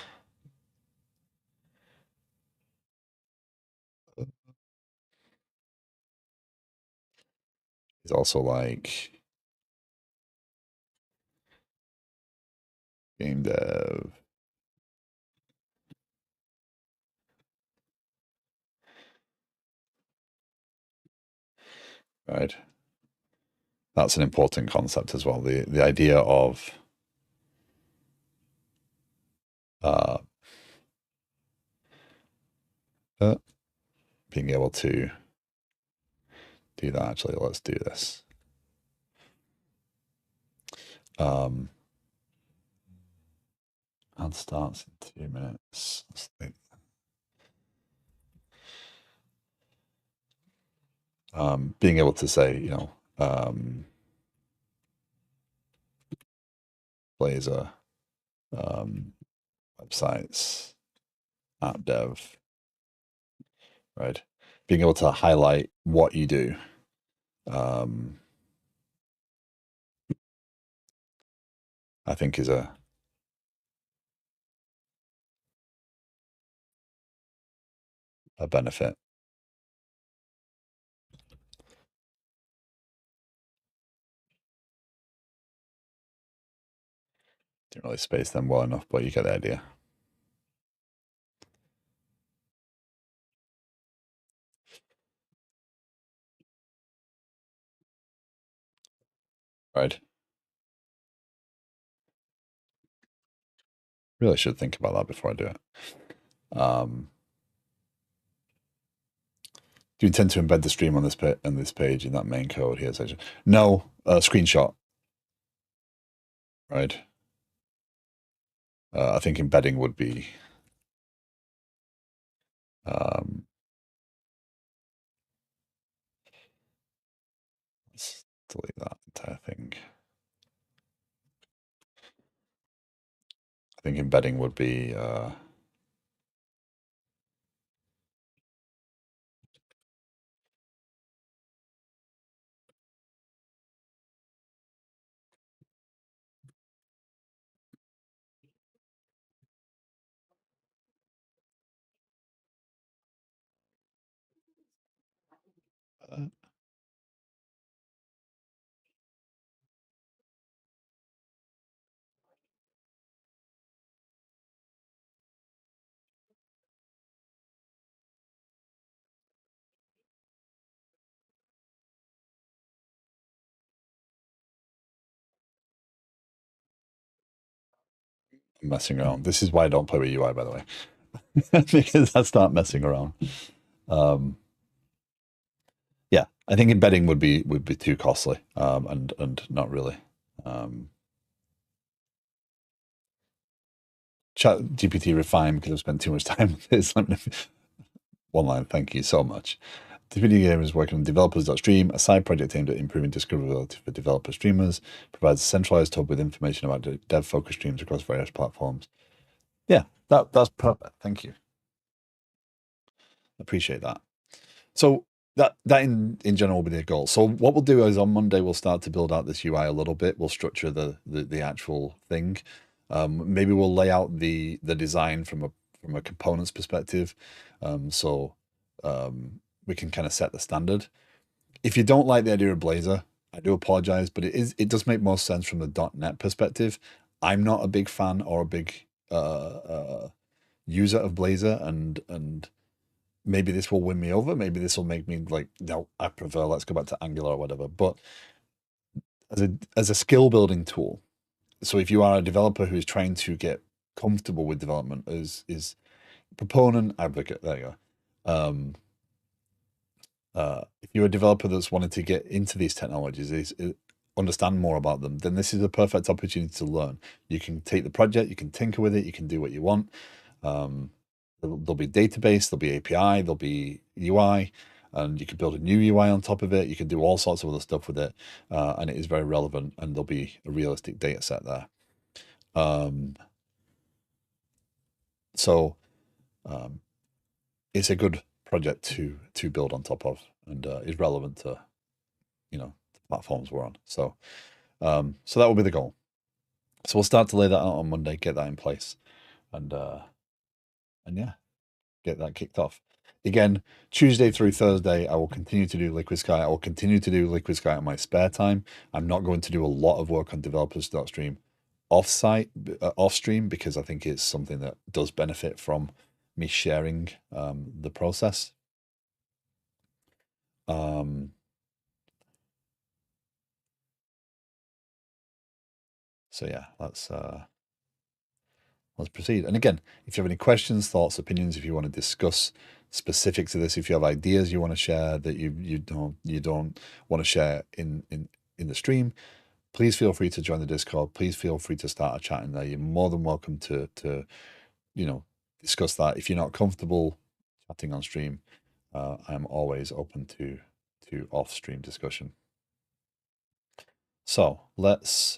is also like game dev. Right. That's an important concept as well. The idea of uh, uh, being able to do that. Actually, let's do this. Ad starts in 2 minutes. Being able to say, Blazor, websites, app dev, right? Being able to highlight what you do. I think is a benefit. Didn't really space them well enough, but you get the idea. Right. Really should think about that before I do it. Do you intend to embed the stream on this page in that main code here section? No, screenshot. Right. I think embedding would be. Let's delete that entire thing. I think embedding would be. Messing around. This is why I don't play with UI, by the way, because that's not messing around. Yeah, I think embedding would be too costly, and not really. Chat GPT refined because I've spent too much time with this. One line, thank you so much. The video game is working on developers.stream, a side project aimed at improving discoverability for developer streamers, provides a centralized hub with information about dev-focused streams across various platforms. Yeah, that's perfect. Thank you. Appreciate that. So that in general will be the goal. So what we'll do is on Monday we'll start to build out this UI a little bit. We'll structure the actual thing. Maybe we'll lay out the design from a components perspective, so we can kind of set the standard. If you don't like the idea of Blazor, I do apologize, but it does make most sense from the .NET perspective. I'm not a big fan or a big user of Blazor, and maybe this will win me over. Maybe this will make me like, no, I prefer, let's go back to Angular or whatever. But as a skill building tool, so if you are a developer who is trying to get comfortable with development, is proponent, advocate, there you go. If you're a developer that's wanted to get into these technologies, understand more about them, then this is a perfect opportunity to learn. You can take the project, you can tinker with it, you can do what you want. There'll be database, there'll be API, there'll be UI, and you can build a new UI on top of it. You can do all sorts of other stuff with it, and it is very relevant, and there'll be a realistic data set there. So it's a good project to build on top of, and is relevant to the platforms we're on. So so that will be the goal. So we'll start to lay that out on Monday, get that in place, and yeah, get that kicked off. Again, Tuesday through Thursday, I will continue to do Liquid Sky. I will continue to do Liquid Sky in my spare time. I'm not going to do a lot of work on developers.stream off stream, because I think it's something that does benefit from me sharing the process. So yeah, let's proceed. And again, if you have any questions, thoughts, opinions, if you want to discuss specifics of this, if you have ideas you want to share that you don't want to share in the stream, please feel free to join the Discord. Please feel free to start a chat in there. You're more than welcome to discuss that. If you're not comfortable chatting on stream, I'm always open to off stream discussion. So let's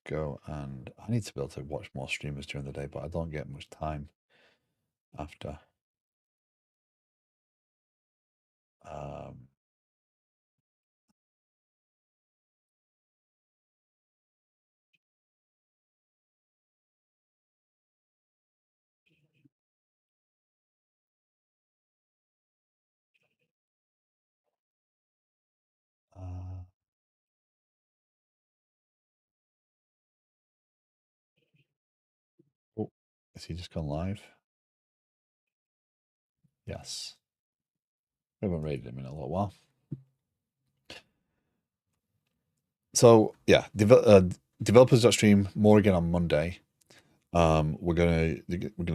go, and I need to be able to watch more streamers during the day, but I don't get much time after. Oh, is he just gone live? Yes. We haven't rated him in a little while. So yeah, developers.stream, more again on Monday. We're gonna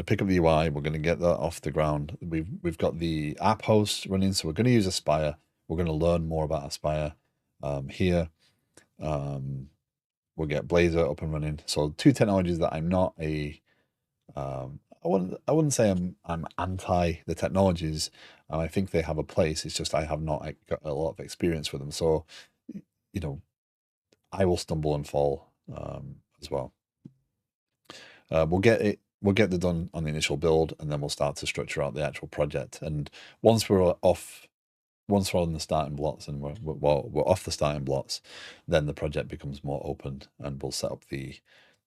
pick up the UI. We're gonna get that off the ground. We've got the app host running, so we're gonna use Aspire. We're gonna learn more about Aspire here. We'll get Blazor up and running. So two technologies that I'm not a I wouldn't say I'm anti the technologies. I think they have a place. It's just I have not got a lot of experience with them. So I will stumble and fall as well. We'll get the done on the initial build, and then we'll start to structure out the actual project. And once we're on the starting blocks, and we're off the starting blocks, then the project becomes more open, and we'll set up the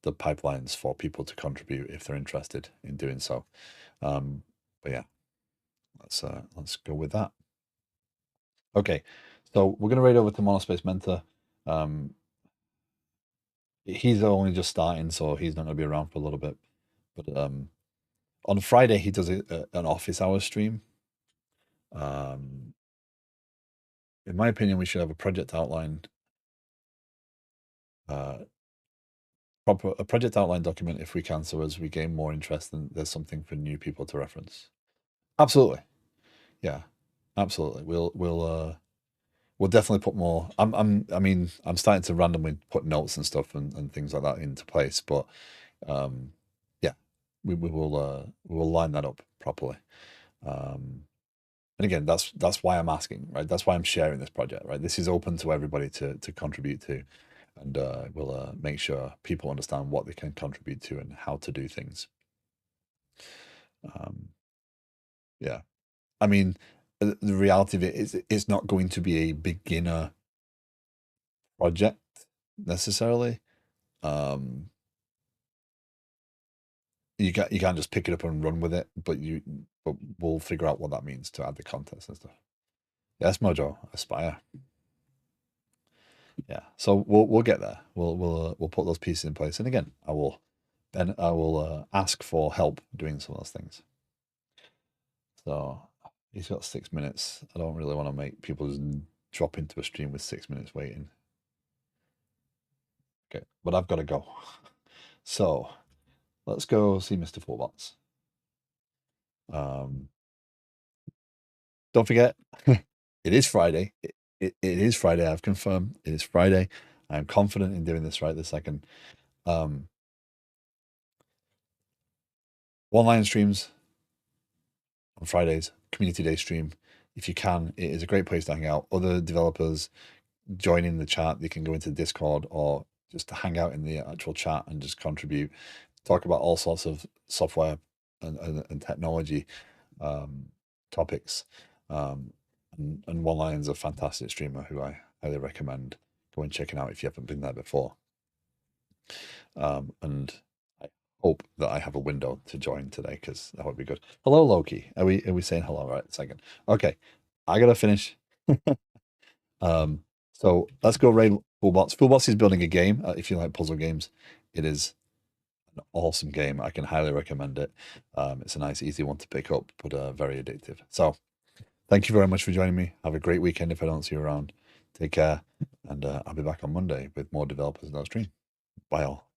pipelines for people to contribute if they're interested in doing so. But yeah, let's go with that. Okay, so we're gonna raid over to Monospace Mentor. He's only just starting, so he's not gonna be around for a little bit. But on Friday he does an office hours stream. In my opinion, we should have a project outline, a project outline document if we can, so as we gain more interest, and there's something for new people to reference. Absolutely, yeah, absolutely. We'll definitely put more. I mean, I'm starting to randomly put notes and stuff and things like that into place, but yeah, we will line that up properly. And again, that's why I'm asking, right? That's why I'm sharing this project, right? This is open to everybody to contribute to, and we'll make sure people understand what they can contribute to and how to do things. Yeah, I mean, the reality of it is, it's not going to be a beginner project necessarily. You can't just pick it up and run with it, but we'll figure out what that means to add the context and stuff. Yes, Mojo, Aspire. Yeah, so we'll get there. We'll put those pieces in place, and again, I will ask for help doing some of those things. So he's got 6 minutes. I don't really want to make people just drop into a stream with 6 minutes waiting. Okay, but I've got to go. So let's go see Mr. Fourbots. Don't forget, it is Friday. It is Friday. I've confirmed it is Friday. I'm confident in doing this right this second. One-line streams on Fridays, community day stream. If you can, it is a great place to hang out. Other developers join in the chat. They can go into Discord or just to hang out in the actual chat and just contribute, talk about all sorts of software and technology topics. And One Lion's a fantastic streamer who I highly recommend going checking out if you haven't been there before. And I hope that I have a window to join today because that would be good. Hello, Loki. Are we saying hello right second? Okay, I gotta finish. So let's go raid Fullbots. Fullbots is building a game. If you like puzzle games, it is an awesome game. I can highly recommend it. It's a nice, easy one to pick up, but very addictive. So thank you very much for joining me. Have a great weekend if I don't see you around. Take care, and I'll be back on Monday with more developers in our stream. Bye all.